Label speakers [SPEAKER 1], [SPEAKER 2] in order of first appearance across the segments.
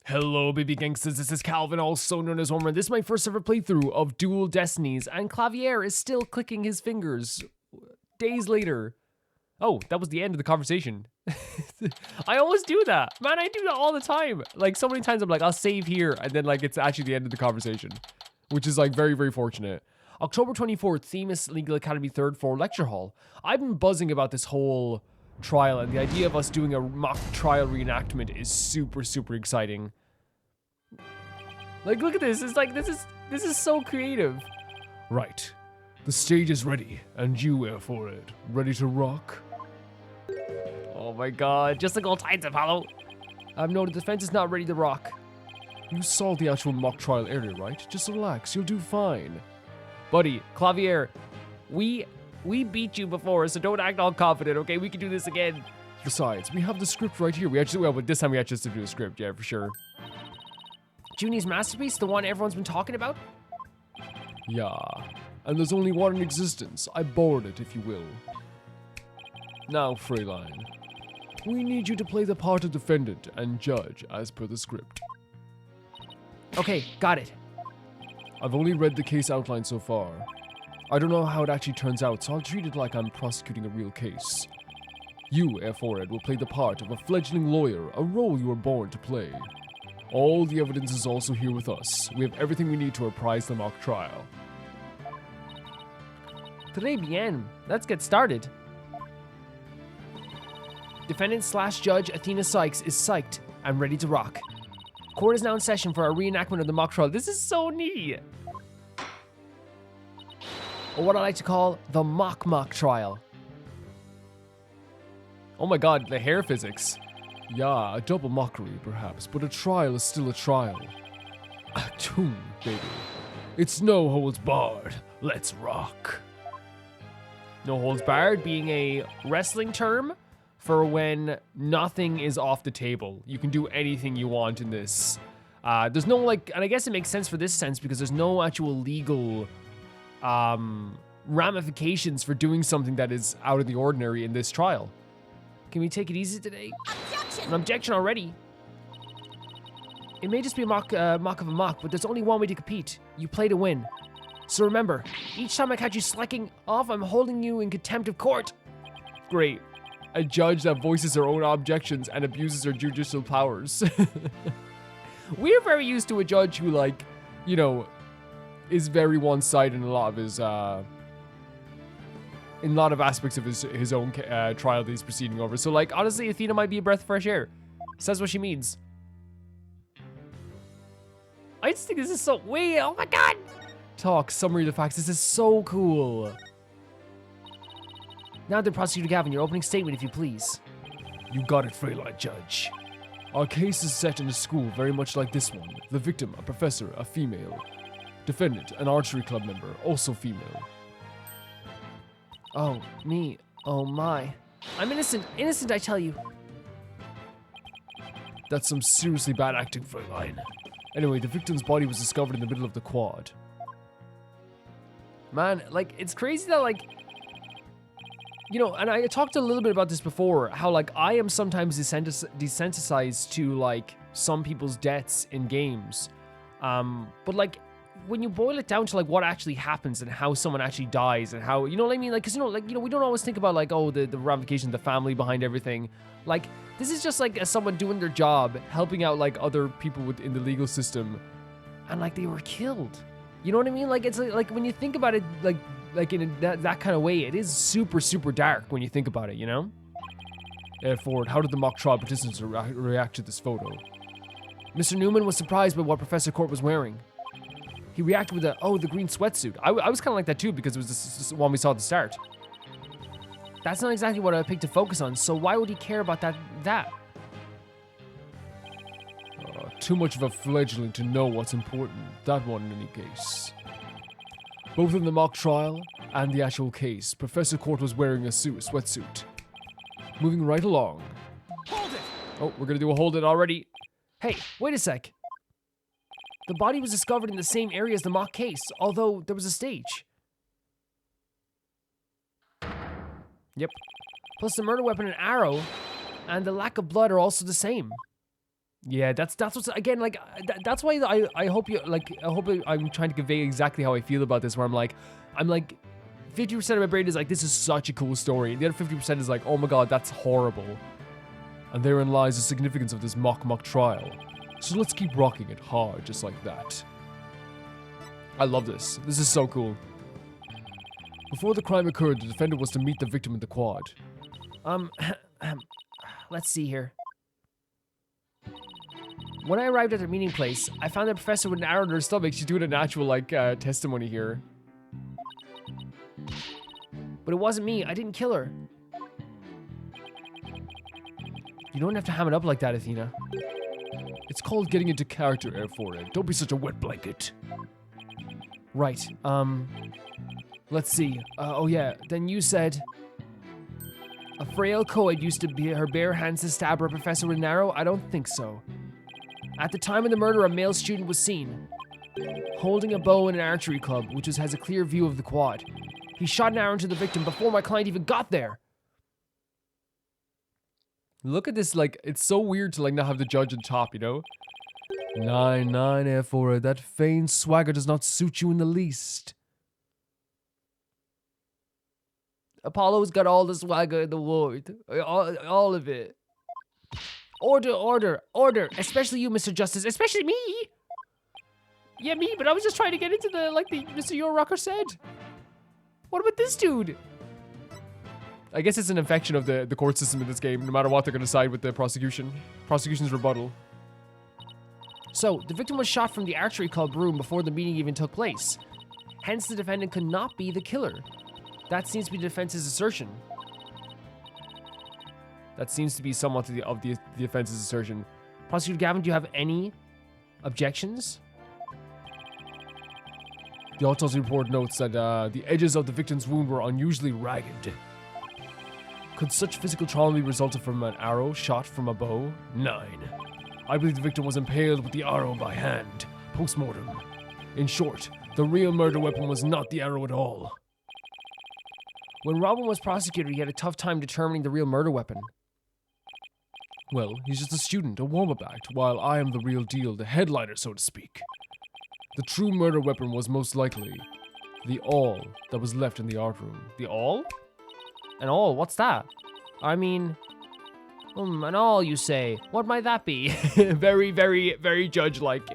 [SPEAKER 1] Hello baby gangsters, this is Calvin, also known as Homer. This is my first ever playthrough of Dual Destinies, and Clavier is still clicking his fingers days later. Oh, that was the end of the conversation. I always do that. Man, I do that all the time. Like, so many times I'm like, I'll save here, and then like it's actually the end of the conversation. Which is like very, very fortunate. October 24th, Themis Legal Academy 3rd floor lecture hall. I've been buzzing about this whole trial, and the idea of us doing a mock trial reenactment is super, super exciting. Like, look at this. It's like, this is so creative. Right. The stage is ready, and you are for it. Ready to rock? Oh my god, just like old times, Apollo. No, the defense is not ready to rock. You saw the actual mock trial earlier, right? Just relax, you'll do fine. Buddy, Clavier, we beat you before, so don't act all confident, okay? We can do this again. Besides, we have the script right here. Well, but this time we actually have to do the script, yeah, for sure. Junie's masterpiece, the one everyone's been talking about? Yeah, and there's only one in existence. I borrowed it, if you will. Now, Freyline, we need you to play the part of defendant and judge as per the script. Okay, got it. I've only read the case outline so far. I don't know how it actually turns out, so I'll treat it like I'm prosecuting a real case. You, Airforehead, will play the part of a fledgling lawyer, a role you were born to play. All the evidence is also here with us. We have everything we need to apprise the mock trial. Très bien. Let's get started. Defendant/judge Athena Sykes is psyched and ready to rock. Court is now in session for a reenactment of the mock trial. This is so neat. Or what I like to call the mock trial. Oh my god, the hair physics. Yeah, a double mockery, perhaps, but a trial is still a trial. Atum, baby. It's no holds barred. Let's rock. No holds barred being a wrestling term for when nothing is off the table. You can do anything you want in this. There's no, like, and I guess it makes sense for this sense because there's no actual legal ramifications for doing something that is out of the ordinary in this trial. Can we take it easy today? Objection! An objection already. It may just be a mock of a mock, but there's only one way to compete. You play to win. So remember, each time I catch you slacking off, I'm holding you in contempt of court. Great. A judge that voices her own objections and abuses her judicial powers. We're very used to a judge who, like, you know, is very one-sided in a lot of his, in a lot of aspects of his own trial that he's proceeding over. So, like, honestly, Athena might be a breath of fresh air. Says what she means. I just think this is so... Wait, oh my god! Talk, summary of the facts. This is so cool. Now then, Prosecutor Gavin, your opening statement, if you please. You got it, Freyline Judge. Our case is set in a school very much like this one. The victim, a professor, a female. Defendant, an archery club member, also female. Oh, me. Oh my. I'm innocent. Innocent, I tell you. That's some seriously bad acting, Freyline. Anyway, the victim's body was discovered in the middle of the quad. Man, like, it's crazy that, like, you know, and I talked a little bit about this before, how, like, I am sometimes desensitized to, like, some people's deaths in games. But, like, when you boil it down to, like, what actually happens and how someone actually dies and how, you know what I mean? Like, because, you know, like, you know, we don't always think about, like, oh, the ramifications, the family behind everything. Like, this is just, like, as someone doing their job, helping out, like, other people within the legal system, and, like, they were killed. You know what I mean? Like, it's, like when you think about it, like in that kind of way, it is super, super dark when you think about it, you know? Ford, how did the mock trial participants react to this photo? Mr. Newman was surprised by what Professor Court was wearing. He reacted with the green sweatsuit. I was kind of like that too because it was this one we saw at the start. That's not exactly what I picked to focus on, so why would he care about that? Too much of a fledgling to know what's important. That one in any case. Both in the mock trial and the actual case, Professor Court was wearing a sweatsuit. Moving right along. Hold it! Oh, we're gonna do a hold it already. Hey, wait a sec. The body was discovered in the same area as the mock case, although there was a stage. Yep. Plus the murder weapon and arrow and the lack of blood are also the same. Yeah, that's what's again like. That's why I hope you like. I'm trying to convey exactly how I feel about this. Where I'm like 50% of my brain is like, this is such a cool story. The other 50% is like, oh my god, that's horrible. And therein lies the significance of this mock trial. So let's keep rocking it hard, just like that. I love this. This is so cool. Before the crime occurred, the defendant was to meet the victim in the quad.
[SPEAKER 2] Let's see here. When I arrived at the meeting place, I found the professor with an arrow in her stomach.
[SPEAKER 1] She's doing an actual, like, testimony here.
[SPEAKER 2] But it wasn't me. I didn't kill her.
[SPEAKER 1] You don't have to ham it up like that, Athena. It's called getting into character, Air Forehead. Don't be such a wet blanket.
[SPEAKER 2] Right. Let's see. Oh yeah. Then you said a frail co-ed used to be her bare hands to stab her professor with an arrow? I don't think so. At the time of the murder, a male student was seen holding a bow in an archery club, which has a clear view of the quad. He shot an arrow into the victim before my client even got there.
[SPEAKER 1] Look at this, like, it's so weird to, like, not have the judge on top, you know? 9-9, Air Forehead. That feigned swagger does not suit you in the least.
[SPEAKER 2] Apollo's got all the swagger in the world. All of it. Order, order, order. Especially you, Mr. Justice. Especially me. Yeah, me, but I was just trying to get into the, like the Mr. Euro Rocker said. What about this dude?
[SPEAKER 1] I guess it's an infection of the court system in this game. No matter what, they're going to side with the prosecution. Prosecution's rebuttal.
[SPEAKER 2] So, the victim was shot from the archery club room before the meeting even took place. Hence, the defendant could not be the killer. That seems to be the defense's assertion.
[SPEAKER 1] That seems to be somewhat of the defense's assertion.
[SPEAKER 2] Prosecutor Gavin, do you have any objections?
[SPEAKER 1] The autopsy report notes that the edges of the victim's wound were unusually ragged. Could such physical trauma be resulted from an arrow shot from a bow? 9. I believe the victim was impaled with the arrow by hand. Post-mortem. In short, the real murder weapon was not the arrow at all.
[SPEAKER 2] When Robin was prosecutor, he had a tough time determining the real murder weapon.
[SPEAKER 1] Well, he's just a student, a warm-up act, while I am the real deal, the headliner, so to speak. The true murder weapon was most likely the awl that was left in the art room.
[SPEAKER 2] The awl? An awl? What's that? I mean, an awl, you say? What might that be?
[SPEAKER 1] Very, very, very judge-like.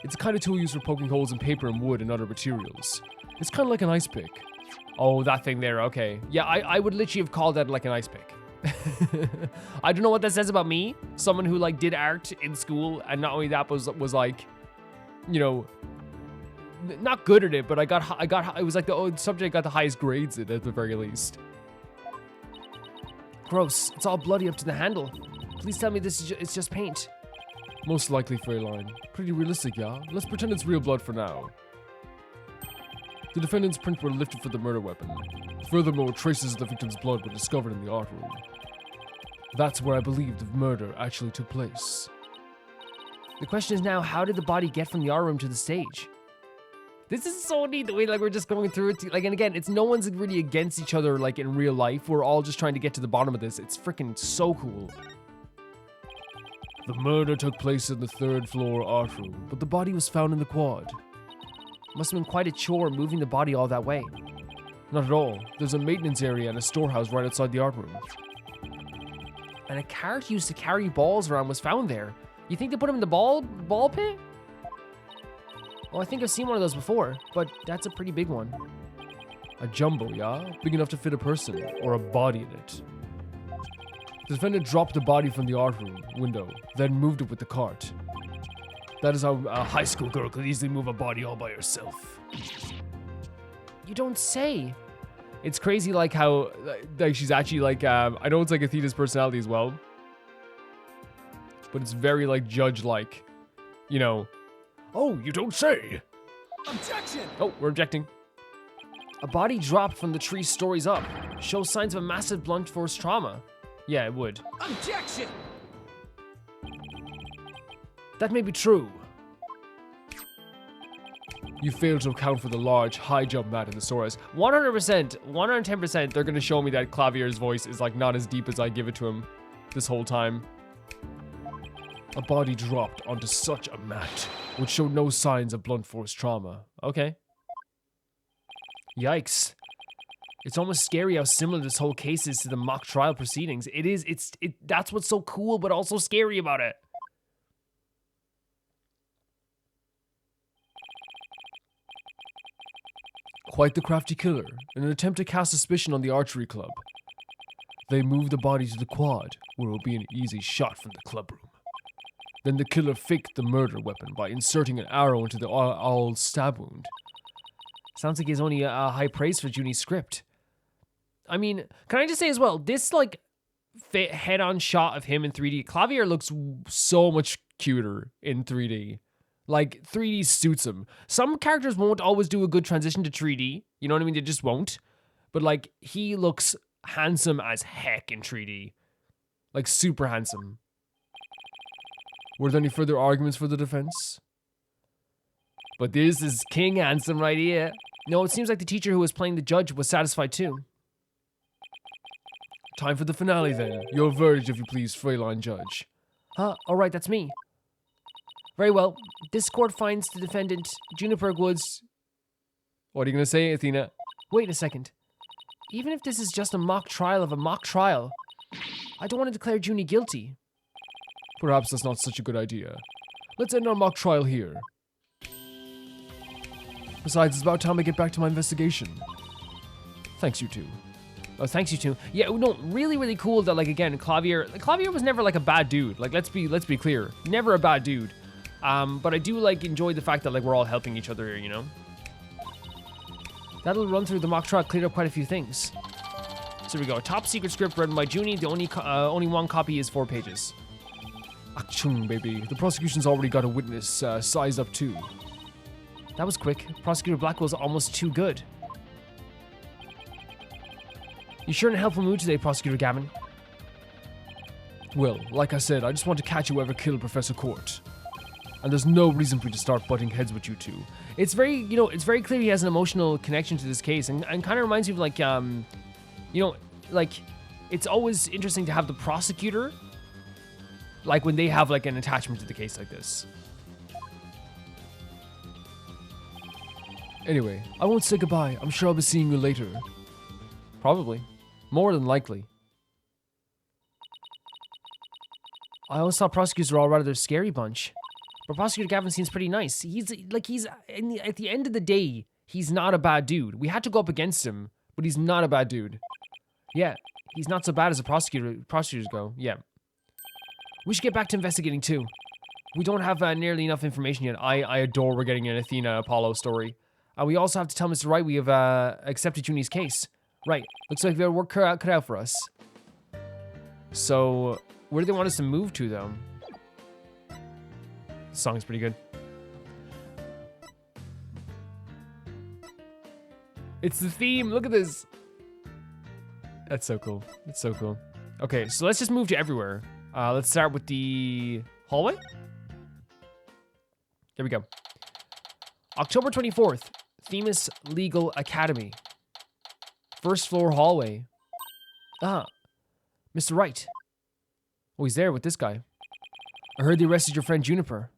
[SPEAKER 1] It's a kind of tool used for poking holes in paper and wood and other materials. It's kind of like an ice pick.
[SPEAKER 2] Oh, that thing there, okay. Yeah, I would literally have called that like an ice pick. I don't know what that says about me. Someone who like did art in school, and not only that was like, you know, not good at it, but it was like the subject got the highest grades in at the very least. Gross. It's all bloody up to the handle. Please tell me it's just paint.
[SPEAKER 1] Most likely, Freyline. Pretty realistic, yeah? Let's pretend it's real blood for now. The defendant's prints were lifted for the murder weapon. Furthermore, traces of the victim's blood were discovered in the art room. That's where I believe the murder actually took place.
[SPEAKER 2] The question is now, how did the body get from the art room to the stage? This is so neat the way like we're just going through it. Like, and again, it's no one's really against each other like in real life. We're all just trying to get to the bottom of this. It's freaking so cool.
[SPEAKER 1] The murder took place in the 3rd floor art room, but the body was found in the quad.
[SPEAKER 2] Must have been quite a chore moving the body all that way.
[SPEAKER 1] Not at all. There's a maintenance area and a storehouse right outside the art room.
[SPEAKER 2] And a cart used to carry balls around was found there. You think they put him in the ball pit? Oh, I think I've seen one of those before, but that's a pretty big one.
[SPEAKER 1] A jumbo, yeah? Big enough to fit a person, or a body in it. The defendant dropped the body from the art room window, then moved it with the cart. That is how a high school girl could easily move a body all by herself.
[SPEAKER 2] You don't say.
[SPEAKER 1] It's crazy like how like she's actually like, I know it's like Athena's personality as well. But it's very like judge-like, you know. Oh, you don't say.
[SPEAKER 2] Objection!
[SPEAKER 1] Oh, we're objecting.
[SPEAKER 2] A body dropped from the tree stories up. Shows signs of a massive blunt force trauma. Yeah, it would.
[SPEAKER 3] Objection!
[SPEAKER 2] That may be true.
[SPEAKER 1] You fail to account for the large high jump mat in the stories.
[SPEAKER 2] 100%, 110%, they're gonna show me that Clavier's voice is like not as deep as I give it to him this whole time.
[SPEAKER 1] A body dropped onto such a mat, which showed no signs of blunt force trauma.
[SPEAKER 2] Okay. Yikes. It's almost scary how similar this whole case is to the mock trial proceedings. It is, that's what's so cool, but also scary about it.
[SPEAKER 1] Quite the crafty killer, in an attempt to cast suspicion on the archery club. They moved the body to the quad, where it will be an easy shot from the clubroom. Then the killer faked the murder weapon by inserting an arrow into the owl's stab wound.
[SPEAKER 2] Sounds like he's only high praise for Junie's script. I mean, can I just say as well, this like head-on shot of him in 3D, Clavier looks so much cuter in 3D. Like, 3D suits him. Some characters won't always do a good transition to 3D. You know what I mean? They just won't. But, like, he looks handsome as heck in 3D. Like, super handsome.
[SPEAKER 1] Were there any further arguments for the defense?
[SPEAKER 2] But this is King Handsome right here. No, it seems like the teacher who was playing the judge was satisfied too.
[SPEAKER 1] Time for the finale then. Your verdict, if you please, Freyline Judge.
[SPEAKER 2] Huh, alright, that's me. Very well. This court finds the defendant, Juniper Woods.
[SPEAKER 1] What are you going to say, Athena?
[SPEAKER 2] Wait a second. Even if this is just a mock trial of a mock trial, I don't want to declare Junie guilty.
[SPEAKER 1] Perhaps that's not such a good idea. Let's end our mock trial here. Besides, it's about time I get back to my investigation. Thanks, you two.
[SPEAKER 2] Oh, thanks, you two. Yeah, no, really, really cool that, like, again, Clavier was never, like, a bad dude. Like, let's be clear. Never a bad dude. But I do, like, enjoy the fact that, like, we're all helping each other here, you know? That'll run through the mock trial, cleared up quite a few things. So here we go. Top secret script written by Junie. The only one copy is 4 pages.
[SPEAKER 1] Achtung, baby. The prosecution's already got a witness sized up too.
[SPEAKER 2] That was quick. Prosecutor Blackwell's almost too good. You sure in a helpful mood today, Prosecutor Gavin?
[SPEAKER 1] Well, like I said, I just want to catch whoever killed Professor Court. And there's no reason for me to start butting heads with you two.
[SPEAKER 2] It's very, you know, it's very clear he has an emotional connection to this case, and kind of reminds me of, like, you know, like, it's always interesting to have the prosecutor, like, when they have, like, an attachment to the case like this.
[SPEAKER 1] Anyway, I won't say goodbye. I'm sure I'll be seeing you later.
[SPEAKER 2] Probably. More than likely. I always thought prosecutors were all rather a scary bunch. But Prosecutor Gavin seems pretty nice. At the end of the day, he's not a bad dude. We had to go up against him, but he's not a bad dude. Yeah, he's not so bad as prosecutors go. Yeah. We should get back to investigating too. We don't have nearly enough information yet. I adore we're getting an Athena Apollo story. We also have to tell Mr. Wright we have accepted Junie's case. Right, looks like we have work cut out for us. So, where do they want us to move to, though? The song's pretty good. It's the theme, look at this. That's so cool, that's so cool. Okay, so let's just move to everywhere. Let's start with the hallway. There we go. October 24th, Themis Legal Academy. First floor hallway. Ah, Mr. Wright. Oh, he's there with this guy. I heard they arrested your friend Juniper.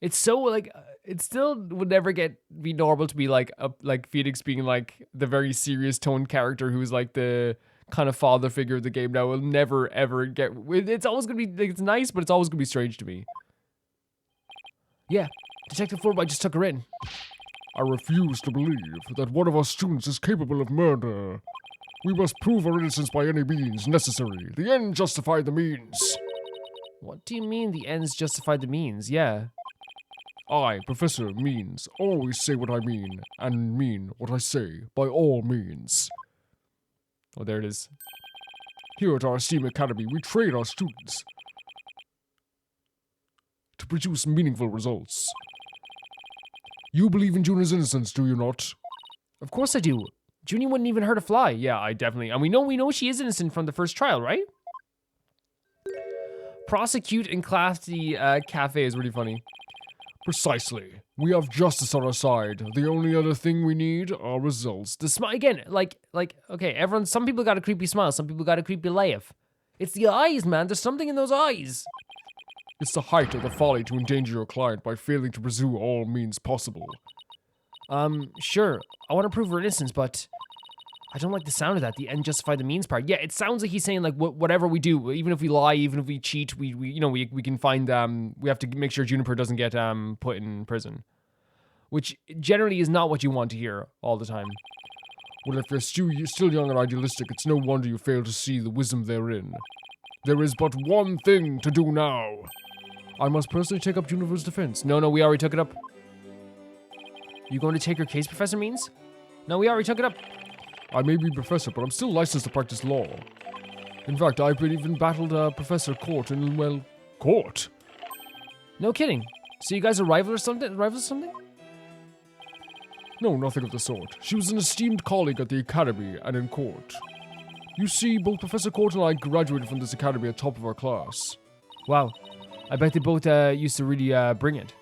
[SPEAKER 2] It's so, like, it still would never be normal to be like Phoenix being like the very serious toned character who's like the kind of father figure of the game now. Will never ever get, it's always gonna be, like, it's nice, but it's always gonna be strange to me. Yeah, Detective Fulbright just took her in.
[SPEAKER 3] I refuse to believe that one of our students is capable of murder. We must prove our innocence by any means necessary. The end justified the means.
[SPEAKER 2] What do you mean the ends justify the means? Yeah.
[SPEAKER 3] I, Professor Means, always say what I mean, and mean what I say, by all means.
[SPEAKER 2] Oh, there it is.
[SPEAKER 3] Here at our STEAM Academy, we train our students to produce meaningful results. You believe in Junie's innocence, do you not?
[SPEAKER 2] Of course I do. Junie wouldn't even hurt a fly. Yeah, I definitely. And we know she is innocent from the first trial, right? Prosecute and classy cafe is really funny.
[SPEAKER 3] Precisely. We have justice on our side. The only other thing we need are results.
[SPEAKER 2] The smile again, like, okay, everyone. Some people got a creepy smile. Some people got a creepy laugh. It's the eyes, man. There's something in those eyes.
[SPEAKER 3] It's the height of the folly to endanger your client by failing to pursue all means possible.
[SPEAKER 2] Sure. I want to prove her innocence, but I don't like the sound of that, the end justify the means part. Yeah, it sounds like he's saying, like, whatever we do, even if we lie, even if we cheat, we can find, we have to make sure Juniper doesn't get, put in prison. Which generally is not what you want to hear all the time.
[SPEAKER 3] Well, if you're still young and idealistic, it's no wonder you fail to see the wisdom therein. There is but one thing to do now.
[SPEAKER 2] I must personally take up Juniper's defense. No, we already took it up. You going to take her case, Professor Means? No, we already took it up.
[SPEAKER 3] I may be professor, but I'm still licensed to practice law. In fact, I've even battled Professor Court in, well, court.
[SPEAKER 2] No kidding. So you guys are rivals or something?
[SPEAKER 3] No, nothing of the sort. She was an esteemed colleague at the academy and in court. You see, both Professor Court and I graduated from this academy at top of our class.
[SPEAKER 2] Wow. I bet they both used to really bring it.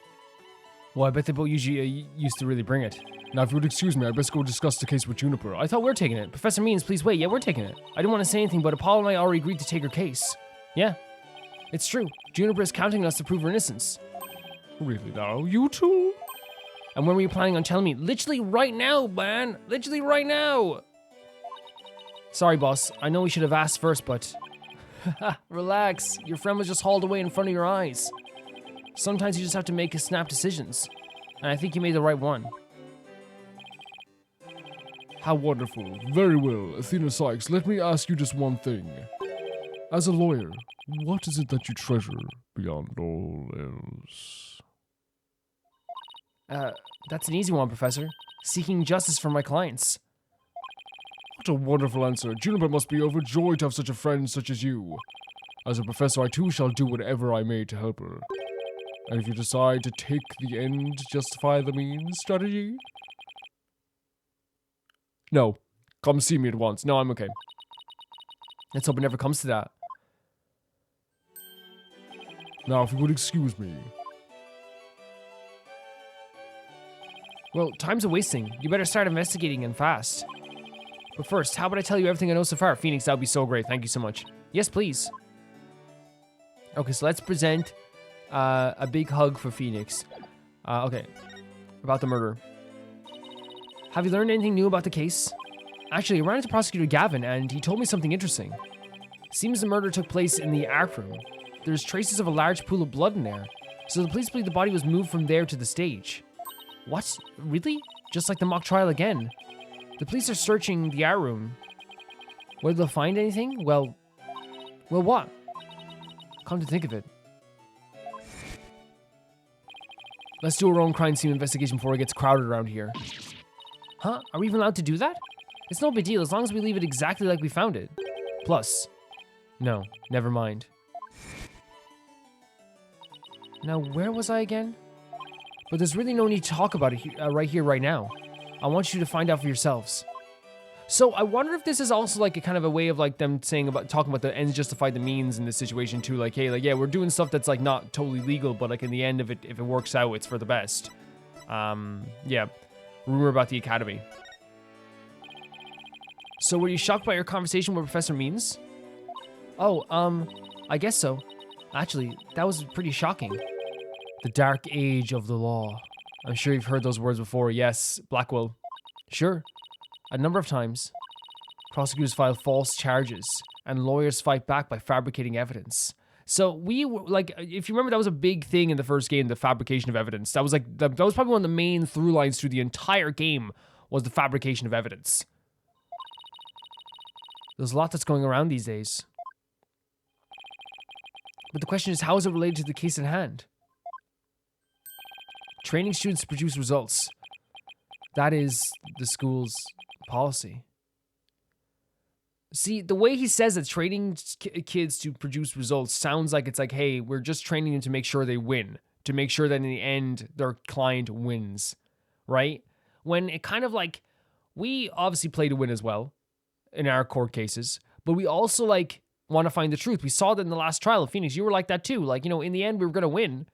[SPEAKER 2] Well, I bet they both usually used to really bring it.
[SPEAKER 3] Now, if you would excuse me, I'd best go discuss the case with Juniper.
[SPEAKER 2] I thought we were taking it. Professor Means, please wait. Yeah, we're taking it. I didn't want to say anything, but Apollo and I already agreed to take her case. Yeah, it's true. Juniper is counting on us to prove her innocence.
[SPEAKER 3] Really now? You two?
[SPEAKER 2] And when were you planning on telling me? Literally right now, man. Literally right now. Sorry, boss. I know we should have asked first, but... Relax. Your friend was just hauled away in front of your eyes. Sometimes you just have to make snap decisions. And I think you made the right one.
[SPEAKER 3] How wonderful. Very well. Athena Sykes, let me ask you just one thing. As a lawyer, what is it that you treasure beyond all else?
[SPEAKER 2] That's an easy one, Professor. Seeking justice for my clients.
[SPEAKER 3] What a wonderful answer. Juniper must be overjoyed to have such a friend such as you. As a professor, I too shall do whatever I may to help her. And if you decide to take the end justify the means strategy? No. Come see me at once. No, I'm okay.
[SPEAKER 2] Let's hope it never comes to that.
[SPEAKER 3] Now, if you would excuse me.
[SPEAKER 2] Well, time's a-wasting. You better start investigating and fast. But first, how about I tell you everything I know so far? Phoenix, that would be so great. Thank you so much. Yes, please. Okay, so let's present a big hug for Phoenix. Okay, about the murder. Have you learned anything new about the case? Actually, I ran into Prosecutor Gavin, and he told me something interesting. Seems the murder took place in the art room. There's traces of a large pool of blood in there, so the police believe the body was moved from there to the stage. What? Really? Just like the mock trial again? The police are searching the art room. Whether they'll find anything? Well, what? Come to think of it. Let's do our own crime scene investigation before it gets crowded around here. Huh? Are we even allowed to do that? It's no big deal as long as we leave it exactly like we found it. Plus, no, never mind. Now, where was I again? But there's really no need to talk about it right here, right now. I want you to find out for yourselves. So I wonder if this is also like a kind of a way of like them saying talking about the ends justify the means in this situation too. Like, hey, like, yeah, we're doing stuff that's like not totally legal, but like in the end, if it works out, it's for the best. Yeah. Rumor about the academy. So were you shocked by your conversation with Professor Means? Oh, I guess so. Actually, that was pretty shocking. The dark age of the law. I'm sure you've heard those words before. Yes, Blackwell. Sure. A number of times. Prosecutors file false charges, and lawyers fight back by fabricating evidence. So we were like, if you remember, that was a big thing in the first game, the fabrication of evidence. That was like, that was probably one of the main through lines through the entire game, was the fabrication of evidence. There's a lot that's going around these days. But the question is, how is it related to the case at hand? Training students to produce results. That is the school's policy. See, the way he says that training kids to produce results sounds like it's like, hey, we're just training them to make sure they win. To make sure that in the end, their client wins. Right? When it kind of like, we obviously play to win as well in our court cases, but we also like want to find the truth. We saw that in the last trial of Phoenix. You were like that too. Like, you know, in the end, we were going to win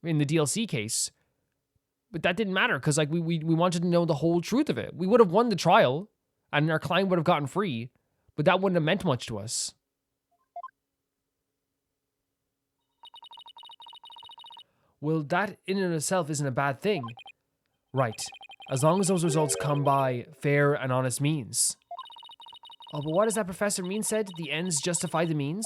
[SPEAKER 2] in the DLC case. But that didn't matter because like we wanted to know the whole truth of it. We would have won the trial and our client would have gotten free, but that wouldn't have meant much to us. Well, that in and of itself isn't a bad thing. Right. As long as those results come by fair and honest means. Oh, but what does that Professor Mean said? The ends justify the means?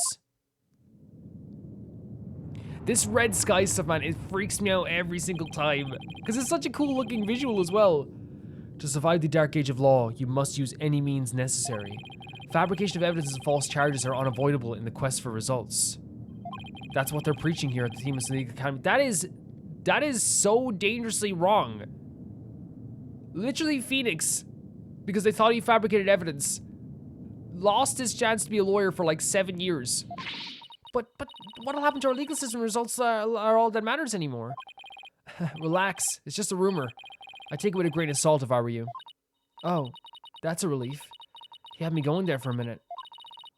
[SPEAKER 2] This red sky stuff, man, it freaks me out every single time. Because it's such a cool looking visual as well. To survive the dark age of law, you must use any means necessary. Fabrication of evidence and false charges are unavoidable in the quest for results. That's what they're preaching here at the Themis League Academy. That is so dangerously wrong. Literally Phoenix, because they thought he fabricated evidence, lost his chance to be a lawyer for like 7 years. But what'll happen to our legal system? Results are all that matters anymore. Relax, it's just a rumor. I'd take it with a grain of salt if I were you. Oh, that's a relief. He had me going there for a minute.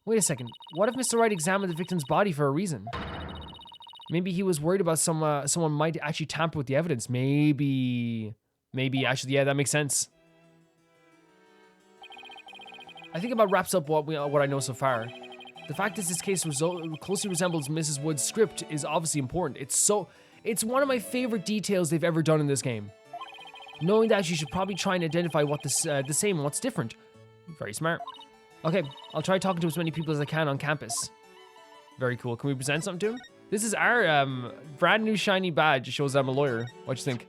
[SPEAKER 2] Wait a second, what if Mr. Wright examined the victim's body for a reason? Maybe he was worried about someone might actually tamper with the evidence. Maybe actually, yeah, that makes sense. I think about wraps up what I know so far. The fact that this case closely resembles Mrs. Wood's script is obviously important. It's one of my favorite details they've ever done in this game. Knowing that, you should probably try and identify what's the same and what's different. Very smart. Okay, I'll try talking to as many people as I can on campus. Very cool. Can we present something to him? This is our brand new shiny badge. It shows I'm a lawyer. What you think?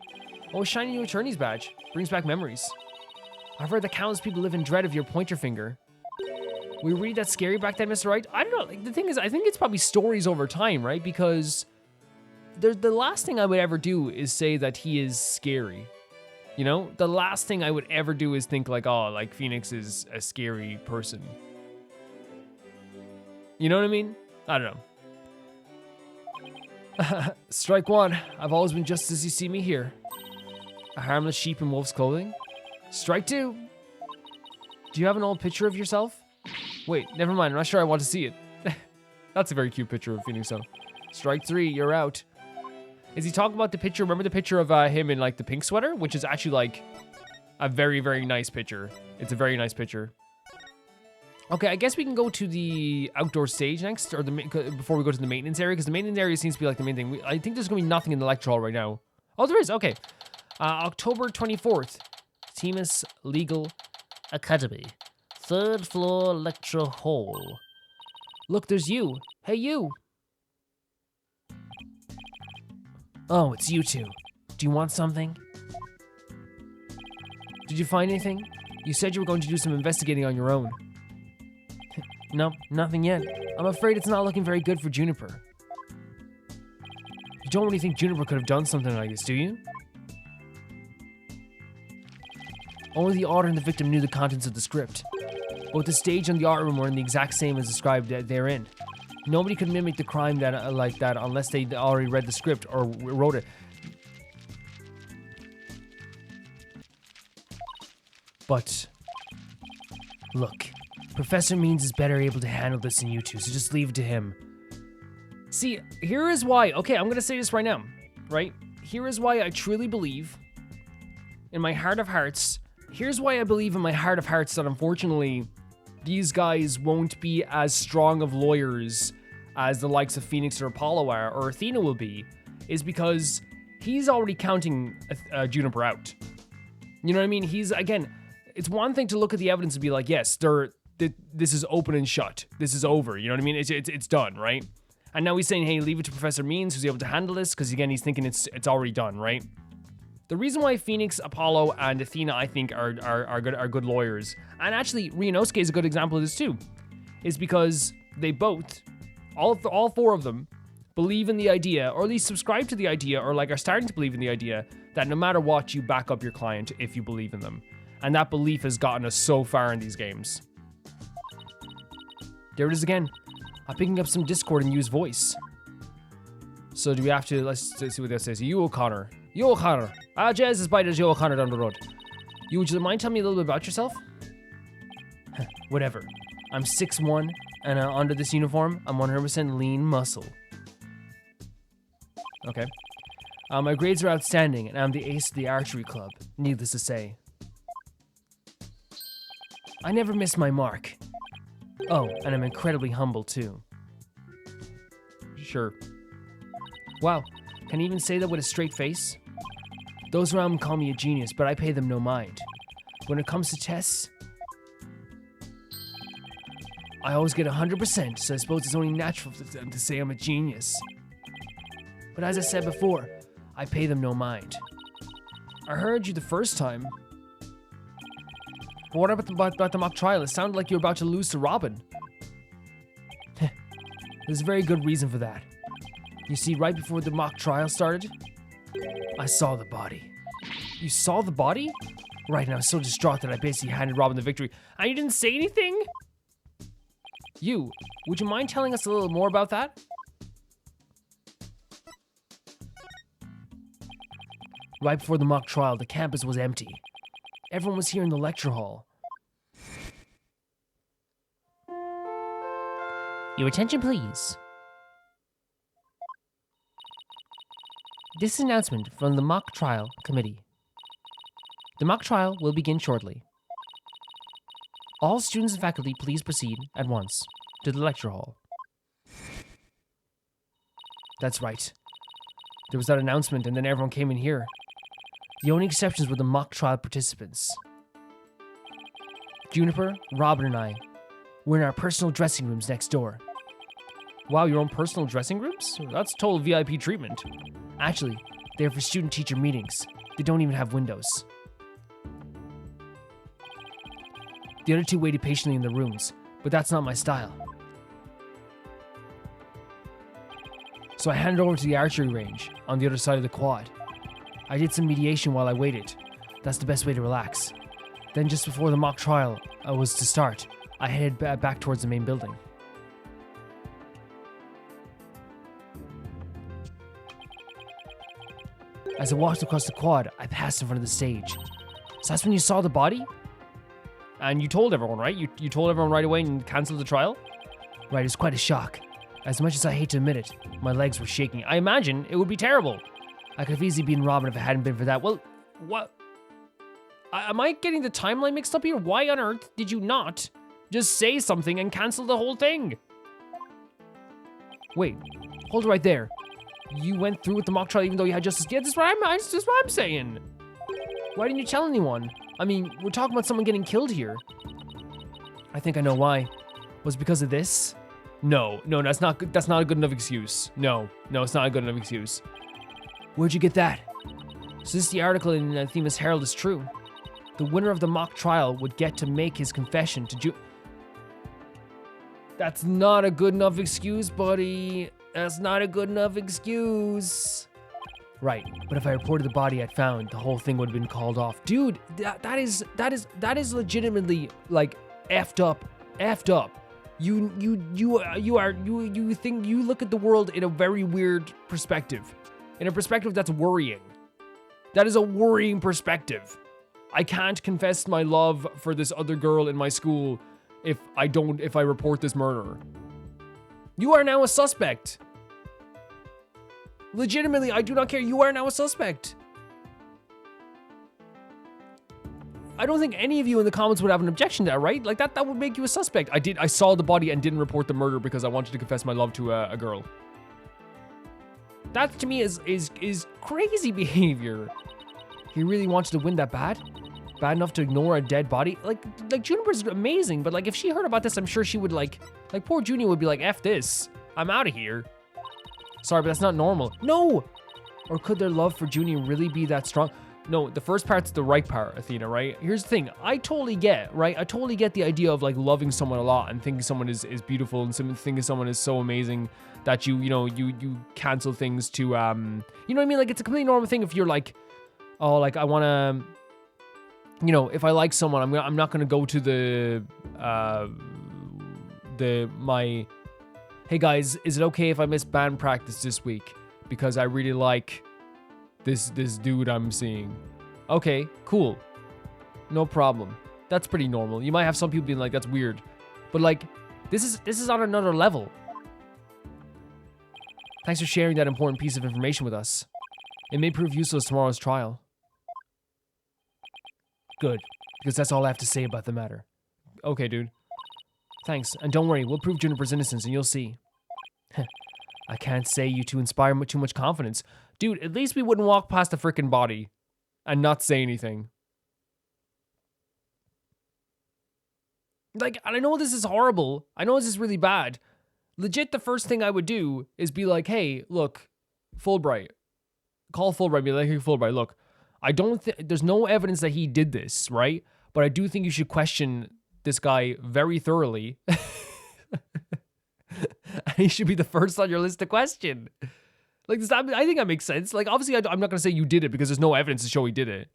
[SPEAKER 2] Oh, shiny new attorney's badge. Brings back memories. I've heard that countless people live in dread of your pointer finger. Were you really that scary back then, Mr. Wright? I don't know. Like, the thing is, I think it's probably stories over time, right? Because the last thing I would ever do is say that he is scary. You know? The last thing I would ever do is think like, oh, like Phoenix is a scary person. You know what I mean? I don't know. Strike one. I've always been just as you see me here. A harmless sheep in wolf's clothing. Strike two. Do you have an old picture of yourself? Wait, never mind. I'm not sure I want to see it. That's a very cute picture of Phoenix, though. Strike three. You're out. Is he talking about the picture? Remember the picture of him in like the pink sweater, which is actually like a very, very nice picture. It's a very nice picture. Okay, I guess we can go to the outdoor stage next, or before we go to the maintenance area, because the maintenance area seems to be like the main thing. I think there's gonna be nothing in the lecture hall right now. Oh, there is. Okay, October 24th, Themis Legal Academy, 3rd floor lecture hall. Look, there's you. Hey, you. Oh, it's you two. Do you want something? Did you find anything? You said you were going to do some investigating on your own. No, nothing yet. I'm afraid it's not looking very good for Juniper. You don't really think Juniper could have done something like this, do you? Only the author and the victim knew the contents of the script. Both the stage and the art room were in the exact same as described therein. Nobody could mimic the crime like that unless they already read the script or wrote it. But look, Professor Means is better able to handle this than you two, so just leave it to him. See, here is why. Okay, I'm gonna say this right now, right? Here is why I truly believe, in my heart of hearts, here's why I believe in my heart of hearts that unfortunately these guys won't be as strong of lawyers as the likes of Phoenix or Apollo are, or Athena will be, is because he's already counting Juniper out. You know what I mean? He's, again, it's one thing to look at the evidence and be like, yes, this is open and shut. This is over. You know what I mean? It's done, right? And now he's saying, hey, leave it to Professor Means, who's able to handle this, because again, he's thinking it's already done, right? The reason why Phoenix, Apollo, and Athena, I think, are good lawyers, and actually Ryunosuke is a good example of this too, is because they both, all four of them, believe in the idea, or at least subscribe to the idea, or like are starting to believe in the idea that no matter what, you back up your client if you believe in them, and that belief has gotten us so far in these games. There it is again. I'm picking up some Discord and use voice. So do we have to? Let's see what that says. You O'Connor. You O'Connor. Jazz is biting Joe O'Connor down the road. Would you mind telling me a little bit about yourself? Whatever. I'm 6'1", and under this uniform, I'm 100% lean muscle. Okay. My grades are outstanding, and I'm the ace of the archery club, needless to say. I never miss my mark. Oh, and I'm incredibly humble, too. Sure. Wow. Can he even say that with a straight face? Those around him call me a genius, but I pay them no mind. When it comes to tests, I always get 100%, so I suppose it's only natural for them to say I'm a genius. But as I said before, I pay them no mind. I heard you the first time. But what about the mock trial? It sounded like you were about to lose to Robin. There's a very good reason for that. You see, right before the mock trial started, I saw the body. You saw the body? Right, and I was so distraught that I basically handed Robin the victory. And you didn't say anything? Would you mind telling us a little more about that? Right before the mock trial, the campus was empty. Everyone was here in the lecture hall. Your attention, please. This is an announcement from the mock trial committee. The mock trial will begin shortly. All students and faculty, please proceed at once to the lecture hall. That's right. There was that announcement and then everyone came in here. The only exceptions were the mock trial participants. Juniper, Robin, and I were in our personal dressing rooms next door. Wow, your own personal dressing rooms? That's total VIP treatment. Actually, they're for student-teacher meetings. They don't even have windows. The other two waited patiently in the rooms, but that's not my style. So I handed over to the archery range on the other side of the quad. I did some mediation while I waited. That's the best way to relax. Then just before the mock trial was to start, I headed back towards the main building. As I walked across the quad, I passed in front of the stage. So that's when you saw the body? And you told everyone, right? You told everyone right away and cancelled the trial? Right, it was quite a shock. As much as I hate to admit it, my legs were shaking. I imagine it would be terrible. I could have easily been Robin if it hadn't been for that. Well, what? Am I getting the timeline mixed up here? Why on earth did you not just say something and cancel the whole thing? Wait, hold it right there. You went through with the mock trial even though you had justice. Yeah, that's what I'm saying. Why didn't you tell anyone? I mean, we're talking about someone getting killed here. I think I know why. Was it because of this? No, that's not a good enough excuse. No, it's not a good enough excuse. Where'd you get that? So this the article in Themis Herald is true. The winner of the mock trial would get to make his confession to That's not a good enough excuse, buddy. That's not a good enough excuse. Right, but if I reported the body I'd found, the whole thing would have been called off. Dude, that is legitimately like effed up. You think you look at the world in a very weird perspective. In a perspective that's worrying. That is a worrying perspective. I can't confess my love for this other girl in my school if I report this murder. You are now a suspect. Legitimately, I do not care. You are now a suspect. I don't think any of you in the comments would have an objection to that, right? Like that would make you a suspect. I saw the body and didn't report the murder because I wanted to confess my love to a girl. That to me is crazy behavior. He really wanted to win that bad? Bad enough to ignore a dead body? Like Juniper's amazing, but like if she heard about this, I'm sure she would like poor Junior would be like, F this. I'm out of here. Sorry, but that's not normal. No! Or could their love for Junior really be that strong? No, the first part's the right part, Athena, right? Here's the thing. I totally get, right? I totally get the idea of like loving someone a lot and thinking someone is beautiful and thinking someone is so amazing that you cancel things to, you know what I mean? Like it's a completely normal thing if you're like, oh, like I want to, if I like someone, I'm not going to go to hey guys, is it okay if I miss band practice this week? Because I really like this dude I'm seeing. Okay, cool. No problem. That's pretty normal. You might have some people being like, that's weird. But like, this is on another level. Thanks for sharing that important piece of information with us. It may prove useful as tomorrow's trial. Good, because that's all I have to say about the matter. Okay, dude. Thanks, and don't worry, we'll prove Juniper's innocence and you'll see. I can't say you to inspire too much confidence. Dude, at least we wouldn't walk past the freaking body and not say anything. Like, and I know this is horrible. I know this is really bad. Legit, the first thing I would do is be like, hey, look, Fulbright. Call Fulbright, be like, hey, Fulbright, look, I don't think, there's no evidence that he did this, right? But I do think you should question this guy very thoroughly. He should be the first on your list to question. Like, I think that makes sense. Like, obviously, I'm not going to say you did it because there's no evidence to show he did it.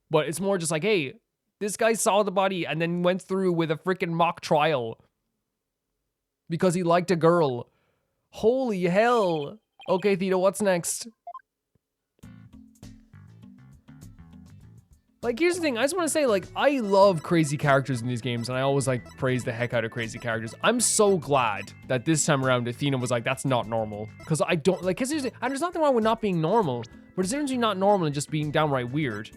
[SPEAKER 2] But it's more just like, hey, this guy saw the body and then went through with a freaking mock trial because he liked a girl. Holy hell. Okay, Theta, what's next? Like, here's the thing. I just want to say, like, I love crazy characters in these games, and I always, like, praise the heck out of crazy characters. I'm so glad that this time around, Athena was like, that's not normal. Because I don't, like, because there's nothing wrong with not being normal, but there's difference between not normal and just being downright weird.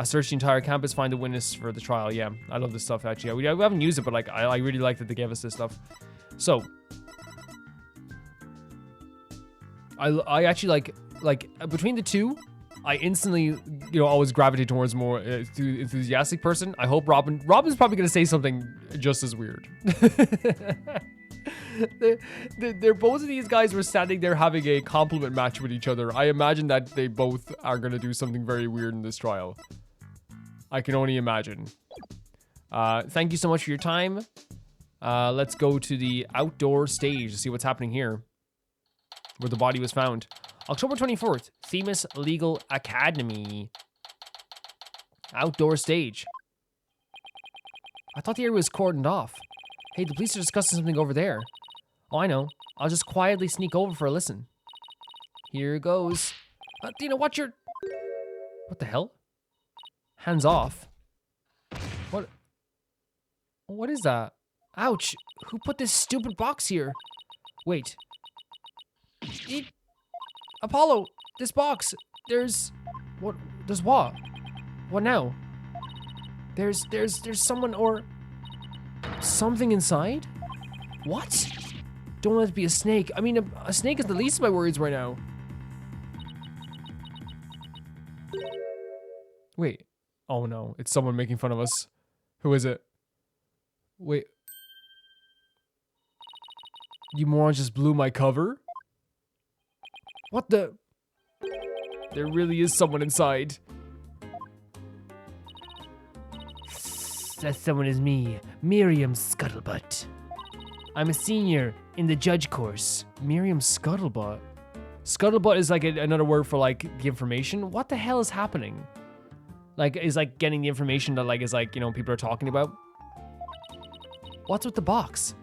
[SPEAKER 2] Search the entire campus, find the witness for the trial. Yeah, I love this stuff, actually. We haven't used it, but, like, I really like that they gave us this stuff. So, I actually, like, between the two, I instantly, you know, always gravitate towards more enthusiastic person. I hope Robin's probably going to say something just as weird. They're both of these guys were standing there having a compliment match with each other. I imagine that they both are going to do something very weird in this trial. I can only imagine. Thank you so much for your time. Let's go to the outdoor stage to see what's happening here, where the body was found. October 24th, Themis Legal Academy. Outdoor stage. I thought the area was cordoned off. Hey, the police are discussing something over there. Oh, I know. I'll just quietly sneak over for a listen. Here goes. Dina, watch your... What the hell? Hands off. What? What is that? Ouch. Who put this stupid box here? Wait. Apollo, this box, there's what? There's what? What now? There's someone or something inside? What? Don't let it be a snake. I mean, a snake is the least of my worries right now. Wait. Oh no, it's someone making fun of us. Who is it? Wait. You morons just blew my cover? What the? There really is someone inside. That someone is me, Miriam Scuttlebutt. I'm a senior in the judge course. Miriam Scuttlebutt? Scuttlebutt is like another word for like the information. What the hell is happening? Like, is like getting the information that like is like, you know, people are talking about. What's with the box?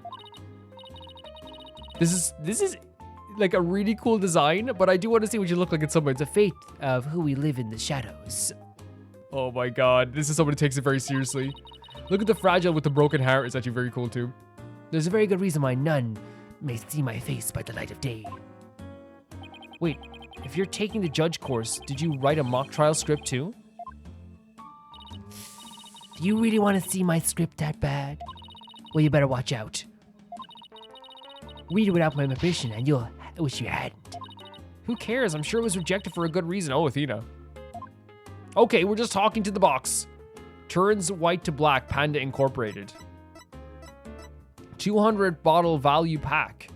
[SPEAKER 2] This is like a really cool design, but I do want to see what you look like in some way. It's a fate of who we live in the shadows. Oh my god, this is someone who takes it very seriously. Look at the fragile with the broken heart. It's actually very cool too. There's a very good reason why none may see my face by the light of day. Wait, if you're taking the judge course, did you write a mock trial script too? Do you really want to see my script that bad? Well, you better watch out. Read it without my permission and you'll wish you hadn't. Who cares? I'm sure it was rejected for a good reason. Oh, Athena. Okay, we're just talking to the box. Turns white to black, Panda Incorporated. 200 bottle value pack.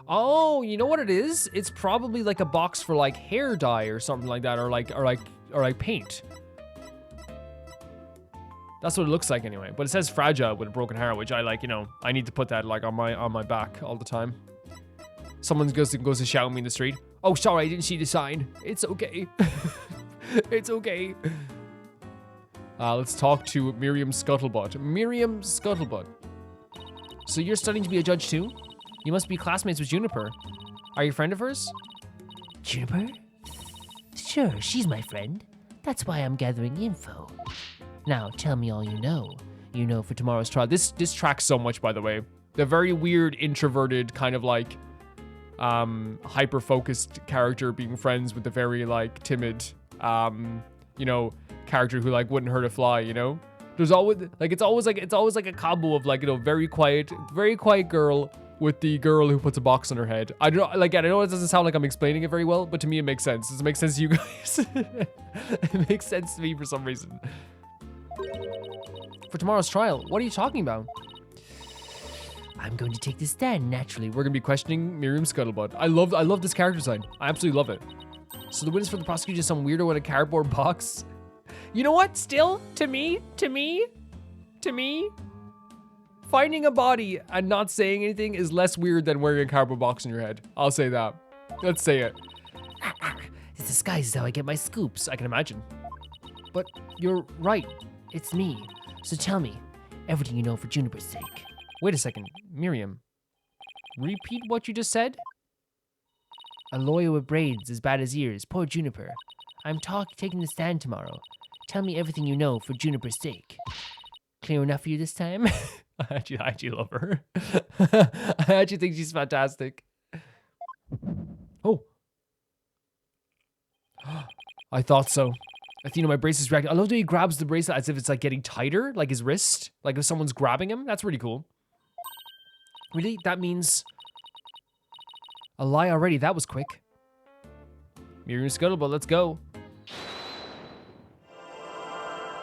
[SPEAKER 2] Oh, you know what it is? It's probably like a box for like hair dye or something like that, or like paint. That's what it looks like anyway. But it says fragile with a broken heart, which I like, you know, I need to put that like on my back all the time. Someone goes to shout at me in the street. Oh, sorry, I didn't see the sign. It's okay. It's okay. Let's talk to Miriam Scuttlebutt. Miriam Scuttlebutt. So you're studying to be a judge too? You must be classmates with Juniper. Are you a friend of hers? Juniper? Sure, she's my friend. That's why I'm gathering info. Now, tell me all you know. You know for tomorrow's trial. This tracks so much, by the way. The very weird, introverted, kind of like, hyper-focused character being friends with the very, like, timid, you know, character who, like, wouldn't hurt a fly, you know? There's always, like, it's always like a combo of, like, you know, very quiet girl,
[SPEAKER 3] with the girl who puts a box on her head. I don't know, like, I know it doesn't sound like I'm explaining it very well, but to me it makes sense. Does it make sense to you guys? It makes sense to me for some reason.
[SPEAKER 2] For tomorrow's trial, what are you talking about?
[SPEAKER 1] I'm going to take the stand naturally.
[SPEAKER 3] We're gonna be questioning Miriam Scuttlebutt. I love this character design. I absolutely love it.
[SPEAKER 2] So the witness for the prosecution is some weirdo in a cardboard box?
[SPEAKER 1] You know what? Still, to me,
[SPEAKER 2] Finding a body and not saying anything is less weird than wearing a cardboard box on your head.
[SPEAKER 3] I'll say that. Let's say it.
[SPEAKER 1] this disguise is how I get my scoops.
[SPEAKER 2] I can imagine.
[SPEAKER 1] But you're right. It's me. So tell me everything you know for Juniper's sake.
[SPEAKER 2] Wait a second, Miriam. Repeat what you just said?
[SPEAKER 1] A lawyer with braids as bad as ears. Poor Juniper. I'm taking the stand tomorrow. Tell me everything you know for Juniper's sake. Clear enough for you this time?
[SPEAKER 2] I actually love her. I actually think she's fantastic. Oh. I thought so. Athena, my bracelet's reacting. I love that he grabs the bracelet as if it's like getting tighter, like his wrist. Like if someone's grabbing him. That's really cool. Really? That means a lie already. That was quick. Miriam Scuttlebutt, let's go.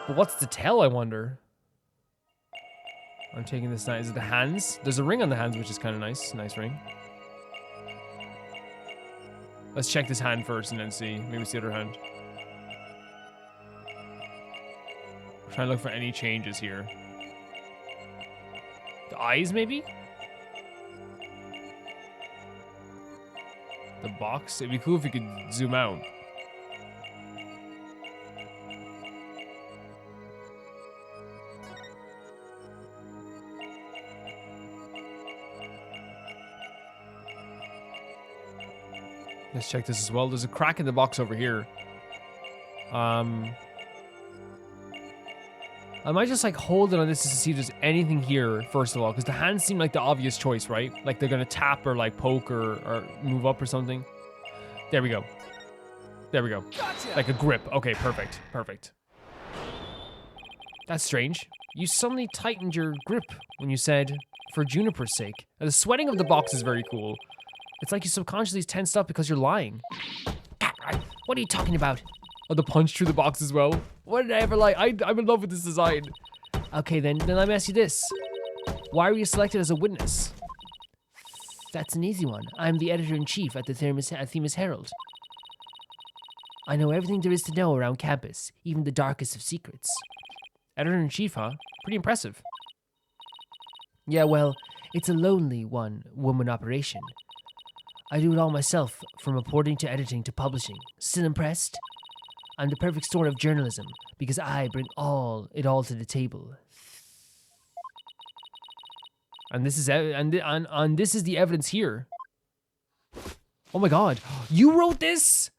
[SPEAKER 2] But what's to tell, I wonder? I'm taking this night. Is it the hands? There's a ring on the hands, which is kind of nice. Nice ring. Let's check this hand first and then see. Maybe it's the other hand. I'm trying to look for any changes here. The eyes, maybe? The box? It'd be cool if you could zoom out. Let's check this as well. There's a crack in the box over here. I might just like hold it on this to see if there's anything here, first of all, because the hands seem like the obvious choice, right? Like they're gonna tap or like poke or move up or something. There we go. There we go. Gotcha. Like a grip. Okay, perfect. Perfect. That's strange. You suddenly tightened your grip when you said, for Juniper's sake. Now, the sweating of the box is very cool. It's like you subconsciously tensed up because you're lying.
[SPEAKER 1] What are you talking about?
[SPEAKER 3] Oh, the punch through the box as well.
[SPEAKER 2] What did I ever lie? I'm in love with this design.
[SPEAKER 1] Okay, then let me ask you this. Why were you selected as a witness? That's an easy one. I'm the editor-in-chief at the Themis Herald. I know everything there is to know around campus, even the darkest of secrets.
[SPEAKER 2] Editor-in-chief, huh? Pretty impressive.
[SPEAKER 1] Yeah, well, it's a lonely one-woman operation. I do it all myself, from reporting to editing to publishing. Still impressed? I'm the perfect sort of journalism, because I bring it all to the table.
[SPEAKER 2] And this is this is the evidence here. Oh my god, you wrote this?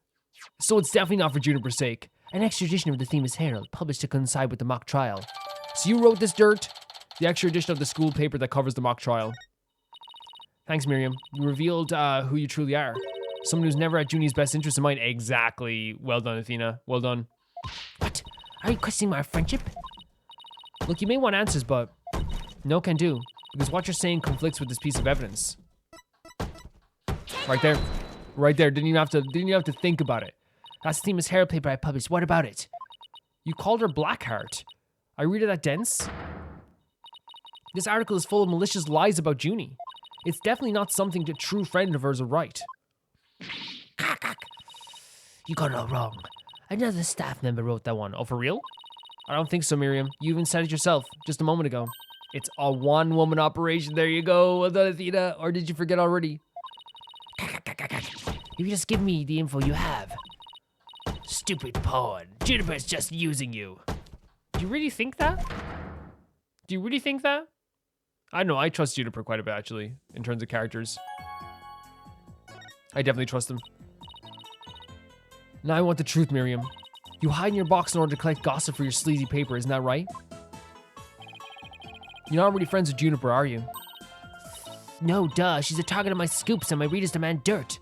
[SPEAKER 2] So it's definitely not for Juniper's sake.
[SPEAKER 1] An extra edition of the Themis Herald, published to coincide with the mock trial.
[SPEAKER 2] So you wrote this dirt? The extra edition of the school paper that covers the mock trial. Thanks, Miriam. You revealed who you truly are. Someone who's never had Junie's best interest in mind. Exactly. Well done, Athena. Well done.
[SPEAKER 1] What? Are you questioning our friendship?
[SPEAKER 2] Look, you may want answers, but no can do. Because what you're saying conflicts with this piece of evidence. Right there. Right there. Didn't even have to think about it.
[SPEAKER 1] That's the Themis Herald paper I published. What about it?
[SPEAKER 2] You called her Blackheart. Are you really that dense? This article is full of malicious lies about Junie. It's definitely not something a true friend of hers would write.
[SPEAKER 1] You got it all wrong. Another staff member wrote that one.
[SPEAKER 2] Oh, for real? I don't think so, Miriam. You even said it yourself just a moment ago. It's a one-woman operation. There you go. Well done, Athena. Or did you forget already?
[SPEAKER 1] You just give me the info you have. Stupid pawn. Juniper's just using you.
[SPEAKER 2] Do you really think that? Do you really think that? I don't know. I trust Juniper quite a bit, actually, in terms of characters. I definitely trust him. Now I want the truth, Miriam. You hide in your box in order to collect gossip for your sleazy paper, isn't that right? You're not really friends with Juniper, are you?
[SPEAKER 1] No, duh. She's a target of my scoops and my readers demand dirt.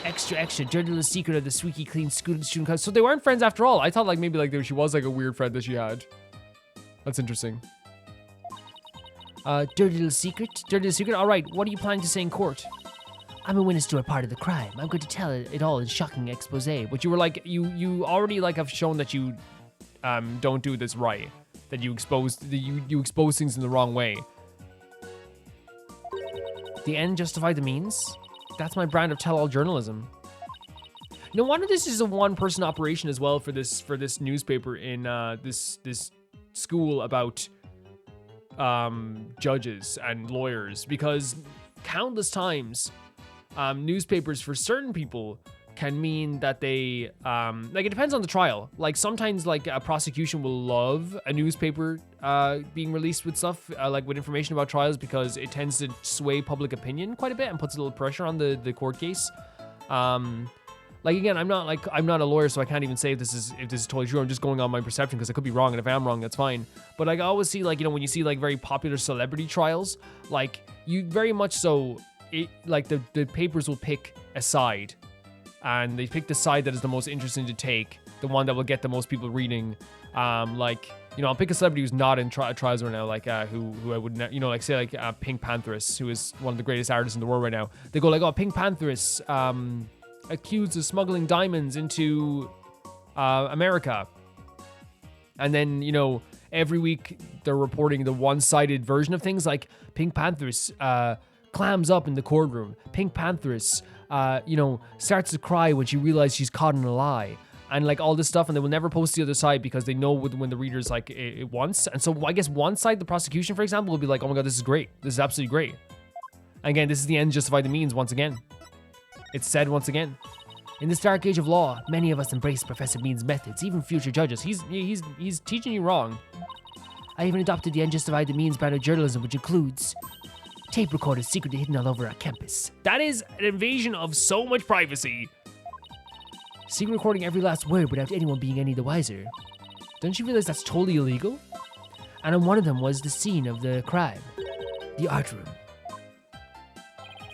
[SPEAKER 1] Extra, extra. Dirty little secret of the squeaky clean student cause.
[SPEAKER 2] So they weren't friends after all. I thought like maybe like she was like a weird friend that she had. That's interesting. Dirty little secret? Dirty little secret? All right, what are you planning to say in court? I'm a witness to a part of the crime. I'm going to tell it all in shocking expose. But you were like, you already like have shown that you don't do this right. That you expose things in the wrong way. The end justify the means? That's my brand of tell-all journalism. No wonder this is a one-person operation as well for this newspaper in this school about judges and lawyers, because countless times newspapers for certain people can mean that they like, it depends on the trial. Like sometimes like a prosecution will love a newspaper being released with stuff like with information about trials, because it tends to sway public opinion quite a bit and puts a little pressure on the court case. Like again, I'm not a lawyer, so I can't even say if this is totally true. I'm just going on my perception, because I could be wrong, and if I am wrong, that's fine. But like I always see, like, you know, when you see like very popular celebrity trials, like you very much so, like the papers will pick a side, and they pick the side that is the most interesting to take, the one that will get the most people reading. Like, you know, I'll pick a celebrity who's not in trials right now, like who I would, you know, like say like Pink Pantheress, who is one of the greatest artists in the world right now. They go like, oh, Pink Pantheress, accused of smuggling diamonds into America. And then, you know, every week they're reporting the one-sided version of things, like Pink Pantheress clams up in the courtroom. Pink Pantheress, you know, starts to cry when she realizes she's caught in a lie. And like all this stuff, and they will never post the other side, because they know when the reader's like it wants. And so I guess one side, the prosecution, for example, will be like, oh my god, this is great. This is absolutely great. Again, this is the end justify the means once again. It's said once again. In this dark age of law, many of us embrace Professor Bean's methods, even future judges. He's teaching you wrong. I even adopted the end justify the means brand of journalism, which includes tape recorders secretly hidden all over our campus.
[SPEAKER 1] That is an invasion of so much privacy.
[SPEAKER 2] Secret recording every last word without anyone being any the wiser. Don't you realize that's totally illegal? And on one of them was the scene of the crime. The art room.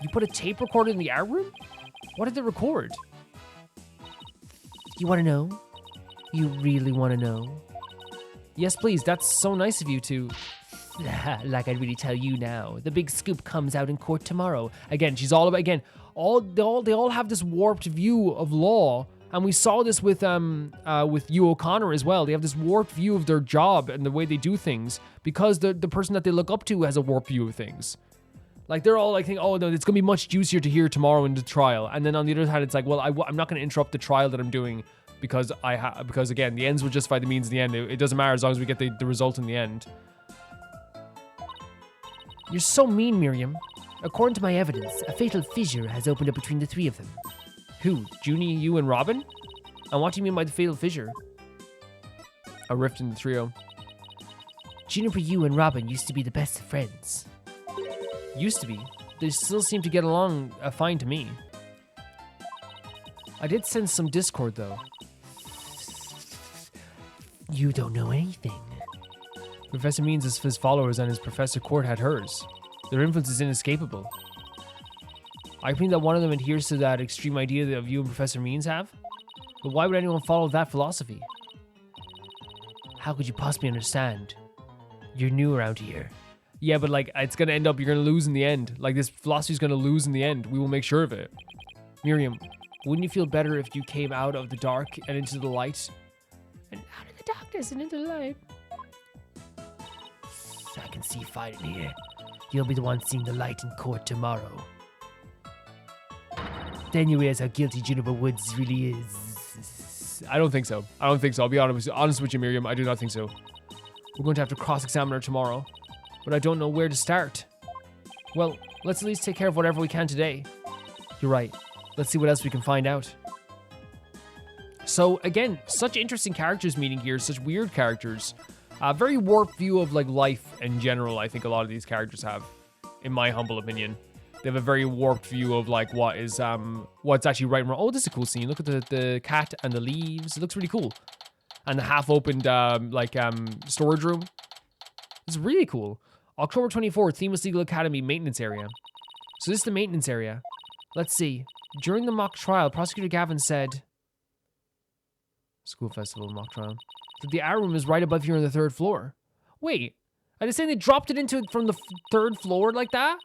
[SPEAKER 2] You put a tape recorder in the art room? What did they record? You want to know? You really want to know? Yes, please. That's so nice of you to... Like I'd really tell you now. The big scoop comes out in court tomorrow. Again, she's all about... Again, they all have this warped view of law. And we saw this with Hugh O'Connor as well. They have this warped view of their job and the way they do things, because the person that they look up to has a warped view of things. Like, they're all like thinking, oh no, it's gonna be much juicier to hear tomorrow in the trial. And then on the other hand, it's like, well, I'm not gonna interrupt the trial that I'm doing, because because again, the ends will justify the means in the end. It doesn't matter as long as we get the result in the end. You're so mean, Miriam. According to my evidence, a fatal fissure has opened up between the three of them.
[SPEAKER 1] Who? Junie, you, and Robin? And what do you mean by the fatal fissure? A rift in the trio.
[SPEAKER 2] Juniper, you, and Robin used to be the best of friends.
[SPEAKER 1] Used to be. They still seem to get along fine to me.
[SPEAKER 2] I did sense some discord, though. You don't know anything.
[SPEAKER 1] Professor Means has his followers, and his Professor Court had hers. Their influence is inescapable. I think that one of them adheres to that extreme idea that you and Professor Means have. But why would anyone follow that philosophy?
[SPEAKER 2] How could you possibly understand? You're new around here.
[SPEAKER 1] Yeah, but like, it's gonna end up, you're gonna lose in the end. Like, this philosophy's gonna lose in the end. We will make sure of it.
[SPEAKER 2] Miriam, wouldn't you feel better if you came out of the dark and into the light?
[SPEAKER 1] And out of the darkness and into the light.
[SPEAKER 2] I can see fine in here. You'll be the one seeing the light in court tomorrow. Then you realize how guilty Juniper Woods really is.
[SPEAKER 1] I don't think so. I'll be honest with you, Miriam. I do not think so. We're going to have to cross-examine her tomorrow. But I don't know where to start. Well, let's at least take care of whatever we can today.
[SPEAKER 2] You're right.
[SPEAKER 1] Let's see what else we can find out. So, again, such interesting characters meeting here. Such weird characters. Very warped view of, like, life in general, I think a lot of these characters have. In my humble opinion. They have a very warped view of, like, what's actually right and wrong. Oh, this is a cool scene. Look at the cat and the leaves. It looks really cool. And the half-opened, storage room. It's really cool. October 24th, Themis Legal Academy maintenance area. So this is the maintenance area. Let's see. During the mock trial, Prosecutor Gavin said... School festival mock trial. That the art room is right above here on the 3rd floor. Wait.
[SPEAKER 2] Are they saying they dropped it into from the third floor like that?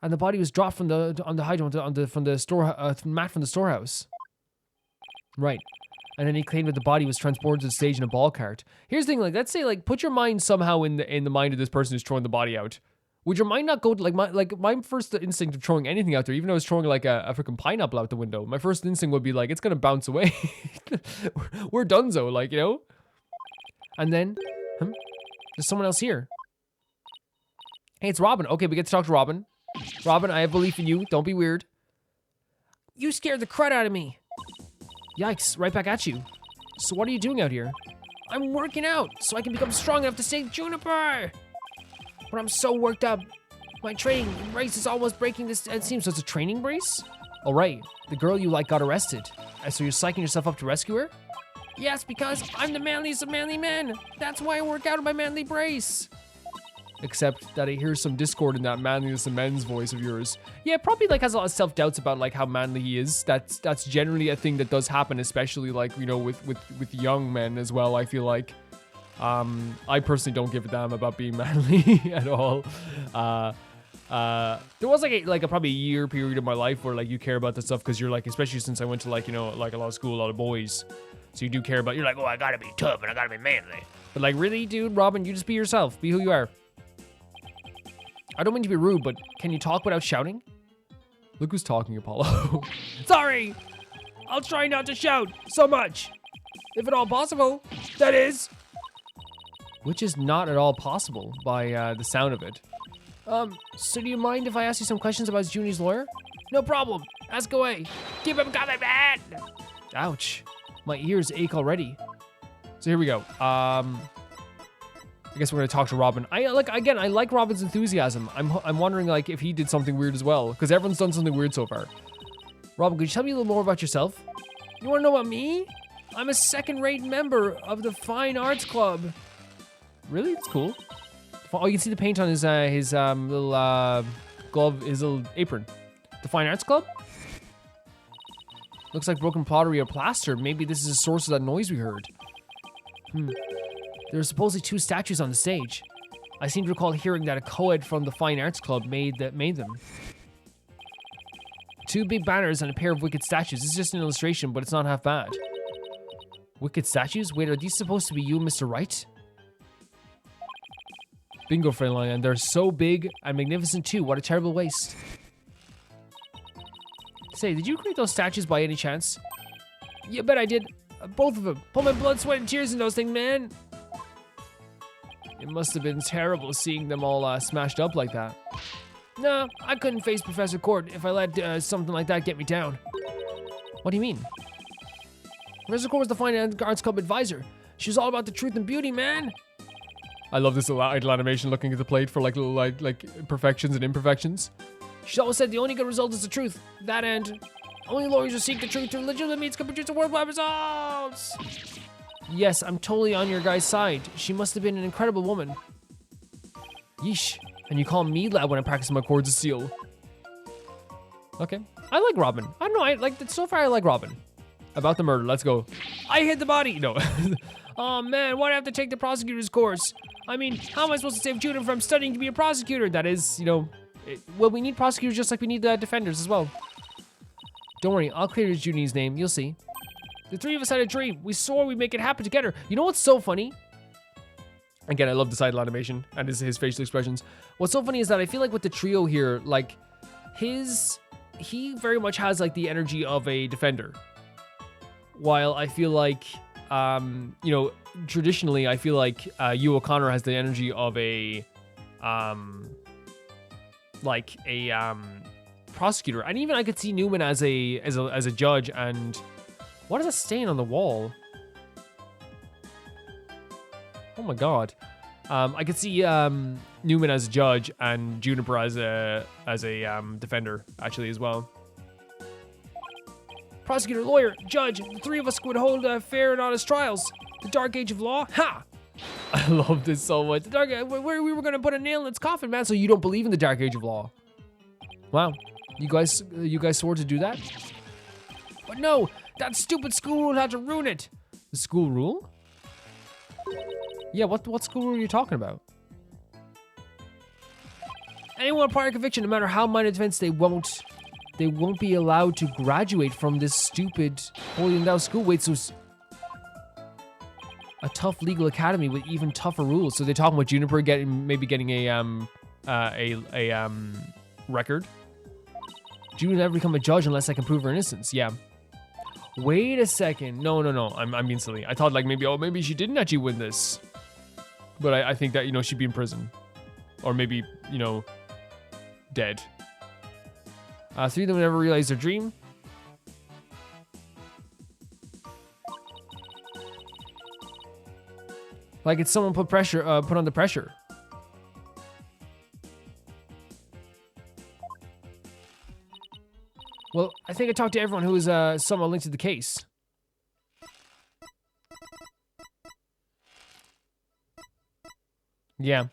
[SPEAKER 2] And the body was dropped from the hydrant from the store mat from the storehouse. Right. And then he claimed that the body was transported to the stage in a ball cart. Here's the thing, like, let's say, like, put your mind somehow in the mind of this person who's throwing the body out. Would your mind not go to, my first instinct of throwing anything out there, even though I was throwing, like, a freaking pineapple out the window, my first instinct would be, like, it's gonna bounce away. We're donezo, like, you know? And then, there's someone else here. Hey, it's Robin. Okay, we get to talk to Robin. Robin, I have belief in you. Don't be weird. You scared the crud out of me. Yikes, right back at you. So what are you doing out here? I'm working out so I can become strong enough to save Juniper. But I'm so worked up. My training brace is almost breaking this. It seems so. It's a training brace? All right, the girl you like got arrested. So you're psyching yourself up to rescue her? Yes, because I'm the manliest of manly men. That's why I work out in my manly brace. Except that I hear some discord in that manliness and men's voice of yours. Yeah, probably like has a lot of self-doubts about like how manly he is. That's generally a thing that does happen, especially like, you know, with young men as well. I feel like I personally don't give a damn about being manly at all. There was like a probably a year period of my life where like you care about this stuff because you're like, especially since I went to like, you know, like a lot of school, a lot of boys. So you do care about, you're like, oh, I gotta be tough and I gotta be manly. But like, really, dude, Robin, you just be yourself. Be who you are. I don't mean to be rude, but can you talk without shouting? Look who's talking, Apollo. Sorry! I'll try not to shout so much. If at all possible, that is. Which is not at all possible by the sound of it. So do you mind if I ask you some questions about Junie's lawyer? No problem. Ask away. Keep him coming, man! Ouch. My ears ache already. So here we go. I guess we're gonna talk to Robin. I like Robin's enthusiasm. I'm wondering like if he did something weird as well, because everyone's done something weird so far. Robin, could you tell me a little more about yourself? You wanna know about me? I'm a second-rate member of the Fine Arts Club. Really? That's cool. Oh, you can see the paint on his little glove, his little apron. The Fine Arts Club? Looks like broken pottery or plaster. Maybe this is the source of that noise we heard. There are supposedly 2 statues on the stage. I seem to recall hearing that a co-ed from the Fine Arts Club made them. 2 big banners and a pair of wicked statues. This is just an illustration, but it's not half bad. Wicked statues? Wait, are these supposed to be you and Mr. Wright? Bingo, Freyline, and they're so big and magnificent too. What a terrible waste. Say, did you create those statues by any chance? Yeah, bet I did. Both of them. Put my blood, sweat, and tears in those things, man. It must have been terrible seeing them all smashed up like that. No, I couldn't face Professor Court if I let something like that get me down. What do you mean? Professor Court was the Fine Arts Club advisor. She was all about the truth and beauty, man. I love this little idle animation looking at the plate for like little like perfections and imperfections. She always said the only good result is the truth. That and only lawyers who seek the truth through legitimate means can produce worldwide results. Yes, I'm totally on your guy's side. She must have been an incredible woman. Yeesh. And you call me loud when I'm practicing my chords of steel. Okay. I like Robin. I don't know. So far I like Robin. About the murder. Let's go. I hid the body. No. Oh man, why'd I have to take the prosecutor's course? I mean, how am I supposed to save Judah from studying to be a prosecutor? That is, you know, well, we need prosecutors just like we need defenders as well. Don't worry, I'll clear Junie's name. You'll see. The 3 of us had a dream. We swore we'd make it happen together. You know what's so funny? Again, I love this idle animation and his facial expressions. What's so funny is that I feel like with the trio here, like, he very much has, like, the energy of a defender. While I feel like, you know, traditionally, I feel like Hugh O'Connor has the energy of a, prosecutor. And even I could see Newman as a judge. And what is a stain on the wall? Oh my god. I could see Newman as a judge and Juniper as a defender actually as well. Prosecutor, lawyer, judge, the 3 of us would hold fair and honest trials. The dark age of law? Ha! I love this so much. The dark, where we were gonna put a nail in its coffin, man. So you don't believe in the dark age of law? Wow, you guys swore to do that? But no, that stupid school rule had to ruin it. The school rule? Yeah, what school rule are you talking about? Anyone with prior conviction, no matter how minor offense, they won't be allowed to graduate from this stupid holy endowed school. Wait, so it's a tough legal academy with even tougher rules. So they're talking about Juniper maybe getting a record. June will never become a judge unless I can prove her innocence. Yeah. Wait a second. No. I'm being silly. I thought like maybe she didn't actually win this. But I think that, she'd be in prison. Or maybe, dead. 3 of them never realized their dream. Like it's someone put under pressure. Well, I think I talked to everyone who was somewhat linked to the case. Yeah.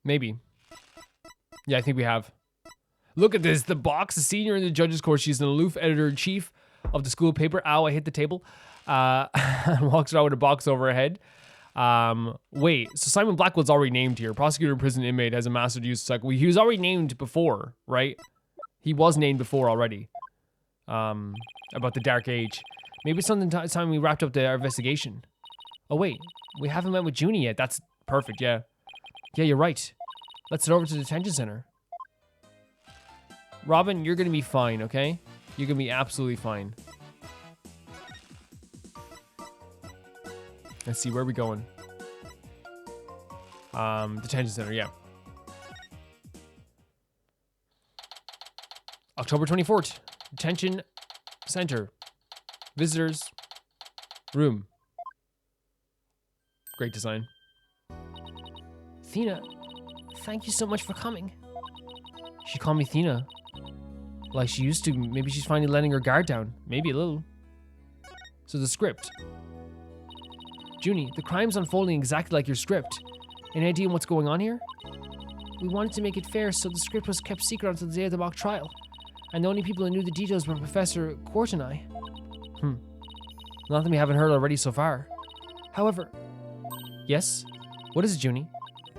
[SPEAKER 2] Maybe. Yeah, I think we have. Look at this. The box, the senior in the judge's course. She's an aloof editor-in-chief of the school paper. Ow, I hit the table. Walks around with a box over her head. Wait, so Simon Blackwell's already named here. Prosecutor, prison inmate, has a mastered use of psych. He was already named before, right? He was named before already. About the Dark Age. Maybe it's something time we wrapped up our investigation. Oh wait, we haven't met with Junie yet. That's perfect, yeah. Yeah, you're right. Let's head over to the detention center. Robin, you're gonna be fine, okay? You're gonna be absolutely fine. Let's see, where are we going? Detention center, yeah. October 24th, detention center. Visitors room. Great design. Thena, thank you so much for coming. She called me Thena. Like she used to. Maybe she's finally letting her guard down. Maybe a little. So the script. Junie, the crime's unfolding exactly like your script. Any idea what's going on here? We wanted to make it fair, so the script was kept secret until the day of the mock trial. And the only people who knew the details were Professor Court and I. Nothing we haven't heard already so far. However... Yes? What is it, Junie?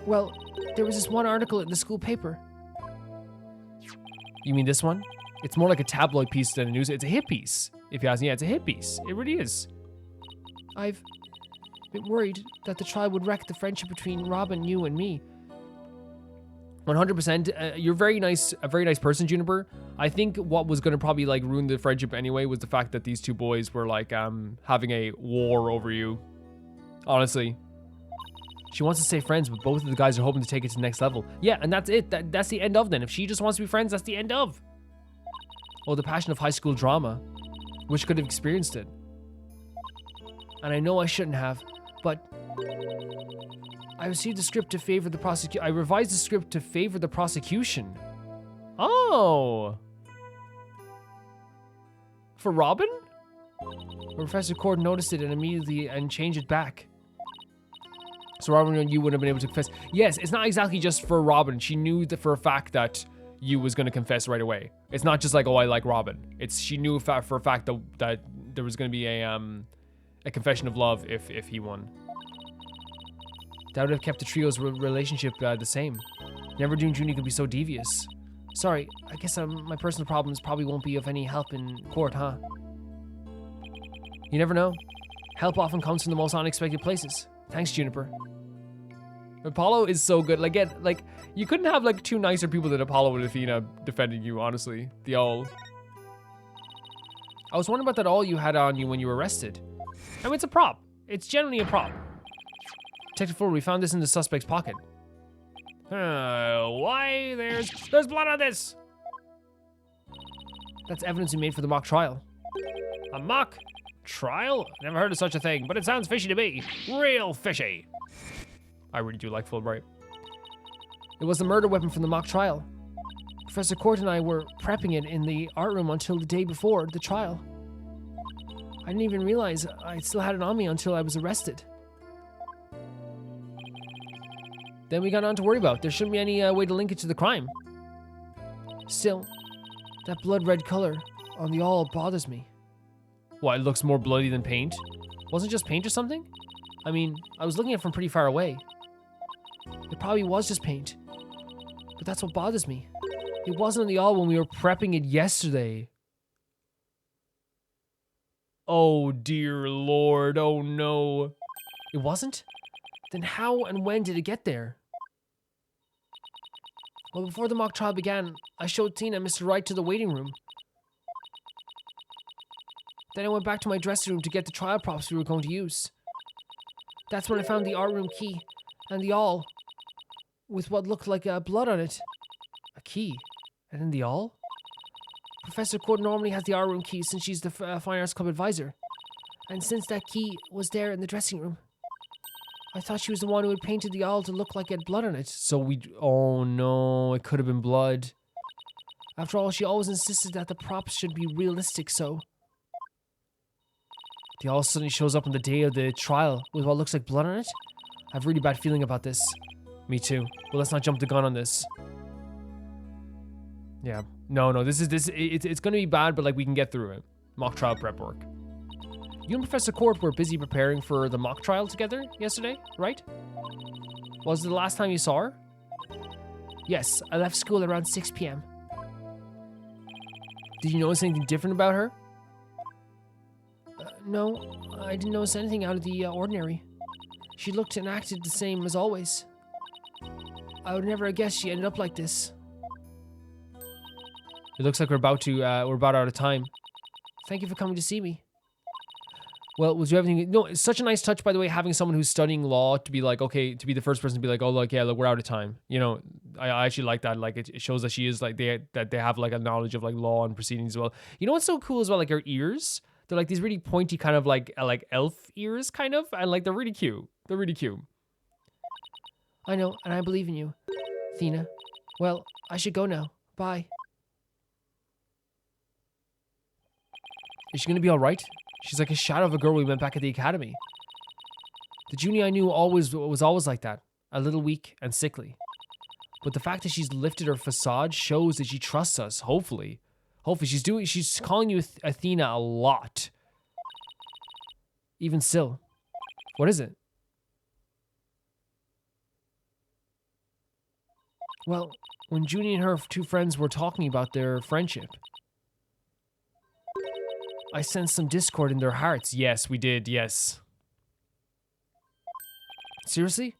[SPEAKER 2] Well, there was this one article in the school paper. You mean this one? It's more like a tabloid piece than a news. It's a hit piece. If you ask me, yeah, it's a hit piece. It really is. I've been worried that the trial would wreck the friendship between Robin, you, and me. 100%. You're a very nice person, Juniper. I think what was going to probably like ruin the friendship anyway was the fact that these two boys were like having a war over you. Honestly. She wants to stay friends, but both of the guys are hoping to take it to the next level. Yeah, and that's it. That's the end of then. If she just wants to be friends, that's the end of. Oh, the passion of high school drama. Wish could have experienced it. And I know I shouldn't have, but I received the script to favor the prosecution. I revised the script to favor the prosecution. Oh. For Robin? Professor Cord noticed it and immediately changed it back. So Robin and you wouldn't have been able to confess. Yes, it's not exactly just for Robin. She knew that for a fact that you was going to confess right away. It's not just like, oh, I like Robin. She knew for a fact that there was going to be a confession of love if he won. That would have kept the trio's relationship the same. Never knew Junie could be so devious. Sorry, I guess my personal problems probably won't be of any help in court, huh? You never know. Help often comes from the most unexpected places. Thanks, Juniper. Apollo is so good. Like, you couldn't have like two nicer people than Apollo and Athena defending you, honestly. I was wondering about that all you had on you when you were arrested. I mean, it's a prop. It's generally a prop. Detective Fuller, we found this in the suspect's pocket. Why? There's blood on this! That's evidence we made for the mock trial. A mock trial? Never heard of such a thing, but it sounds fishy to me. Real fishy. I really do like Fulbright. It was the murder weapon from the mock trial. Professor Court and I were prepping it in the art room until the day before the trial. I didn't even realize I still had it on me until I was arrested. Then we got on to worry about. There shouldn't be any way to link it to the crime. Still, that blood red color on the all bothers me. What, it looks more bloody than paint? Wasn't it just paint or something? I mean, I was looking at it from pretty far away. It probably was just paint. But that's what bothers me. It wasn't on the all when we were prepping it yesterday.
[SPEAKER 1] Oh dear lord, oh no.
[SPEAKER 2] It wasn't? Then how and when did it get there? Well, before the mock trial began, I showed Tina and Mr. Wright to the waiting room. Then I went back to my dressing room to get the trial props we were going to use. That's when I found the art room key and the awl with what looked like blood on it. A key? And then the awl? Professor Court normally has the art room key since she's the Fine Arts Club advisor. And since that key was there in the dressing room, I thought she was the one who had painted the awl to look like it had blood on it.
[SPEAKER 1] So oh no, it could have been blood.
[SPEAKER 2] After all, she always insisted that the props should be realistic, so... The awl suddenly shows up on the day of the trial with what looks like blood on it? I have a really bad feeling about this.
[SPEAKER 1] Me too. Well, let's not jump the gun on this. Yeah. No, it's gonna be bad, but like we can get through it. Mock trial prep work.
[SPEAKER 2] You and Professor Court were busy preparing for the mock trial together yesterday, right? Was it the last time you saw her? Yes, I left school around 6 p.m.
[SPEAKER 1] Did you notice anything different about her?
[SPEAKER 2] No, I didn't notice anything out of the ordinary. She looked and acted the same as always. I would never have guessed she ended up like this.
[SPEAKER 1] It looks like we're about out of time.
[SPEAKER 2] Thank you for coming to see me.
[SPEAKER 1] Well, was you everything? No, it's such a nice touch, by the way, having someone who's studying law to be like, okay, to be the first person to be like, oh, look, yeah, look, we're out of time. You know, I actually like that. Like, it shows that she is like that they have like a knowledge of like law and proceedings as well. You know what's so cool as well? Like her ears, they're like these really pointy kind of like elf ears, kind of, and like they're really cute. They're really cute.
[SPEAKER 2] I know, and I believe in you, Thina. Well, I should go now. Bye.
[SPEAKER 1] Is she gonna be all right? She's like a shadow of a girl we met back at the academy. The Junie I knew was always like that, a little weak and sickly. But the fact that she's lifted her facade shows that she trusts us, hopefully. Hopefully she's calling you Athena a lot. Even still. What is it?
[SPEAKER 2] Well, when Junie and her two friends were talking about their friendship, I sensed some discord in their hearts.
[SPEAKER 1] Yes, we did, yes.
[SPEAKER 2] Seriously?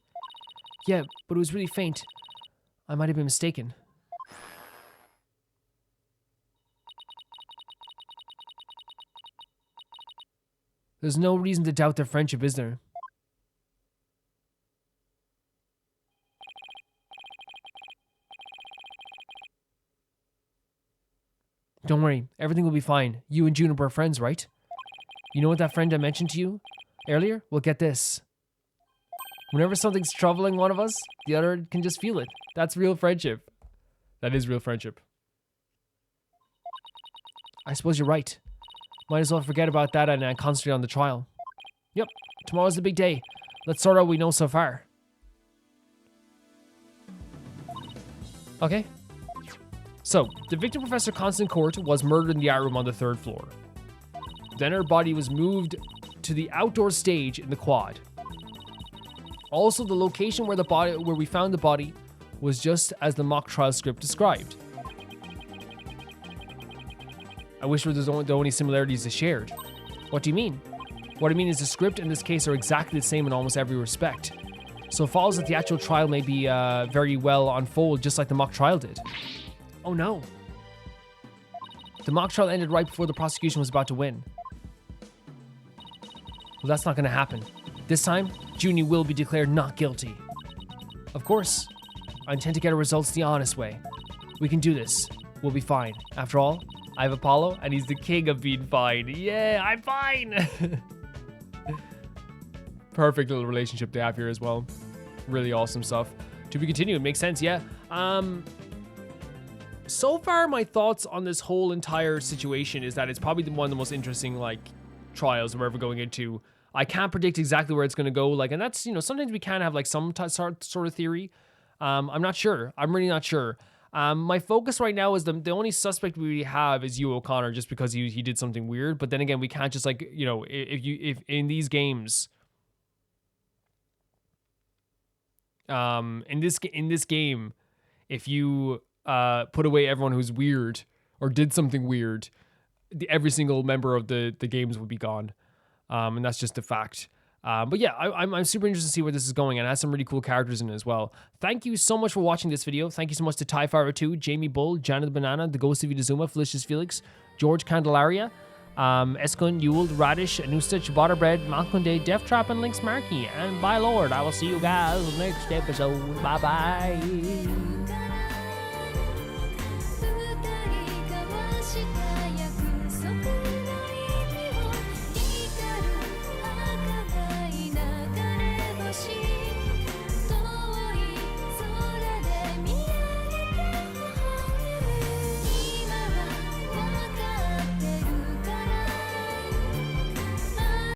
[SPEAKER 2] Yeah, but it was really faint. I might have been mistaken.
[SPEAKER 1] There's no reason to doubt their friendship, is there? Don't worry, everything will be fine. You and Juniper are friends, right? You know what that friend I mentioned to you earlier? Well, get this. Whenever something's troubling one of us, the other can just feel it. That's real friendship. That is real friendship.
[SPEAKER 2] I suppose you're right. Might as well forget about that and concentrate on the trial. Yep, tomorrow's the big day. Let's sort out what we know so far.
[SPEAKER 1] Okay. So, the victim, Professor Constant Court, was murdered in the art room on the 3rd floor. Then her body was moved to the outdoor stage in the quad. Also, the location where we found the body was just as the mock trial script described. I wish the only similarities is shared. What do you mean? What I mean is the script and this case are exactly the same in almost every respect. So it follows that the actual trial may be very well unfold just like the mock trial did.
[SPEAKER 2] Oh no.
[SPEAKER 1] The mock trial ended right before the prosecution was about to win. Well, that's not going to happen. This time, Junie will be declared not guilty. Of course, I intend to get our results the honest way. We can do this. We'll be fine. After all, I have Apollo, and he's the king of being fine. Yeah, I'm fine! Perfect little relationship they have here as well. Really awesome stuff. To be continued, makes sense, yeah. So far, my thoughts on this whole entire situation is that it's probably one of the most interesting, like, trials we're ever going into. I can't predict exactly where it's going to go, like, and that's, you know, sometimes we can have, like, some sort of theory. I'm not sure. I'm really not sure. My focus right now is the only suspect we have is Hugh O'Connor, just because he did something weird. But then again, we can't just, like, you know, if in these games,
[SPEAKER 2] In this game, if you put away everyone who's weird or did something weird, every single member of the games would be gone. And that's just a fact. But yeah, I'm super interested to see where this is going, and it has some really cool characters in it as well. Thank you so much for watching this video. Thank you so much to TieFighter2, Jamie Bull, Janet the Banana, The Ghost of Itazuma, Felicious Felix, George Candelaria, Eskun, Ewald, Radish, Anusta, Butterbread, Malconde, Death Trap, and Lynx Markey. And by Lord, I will see you guys next episode. Bye-bye.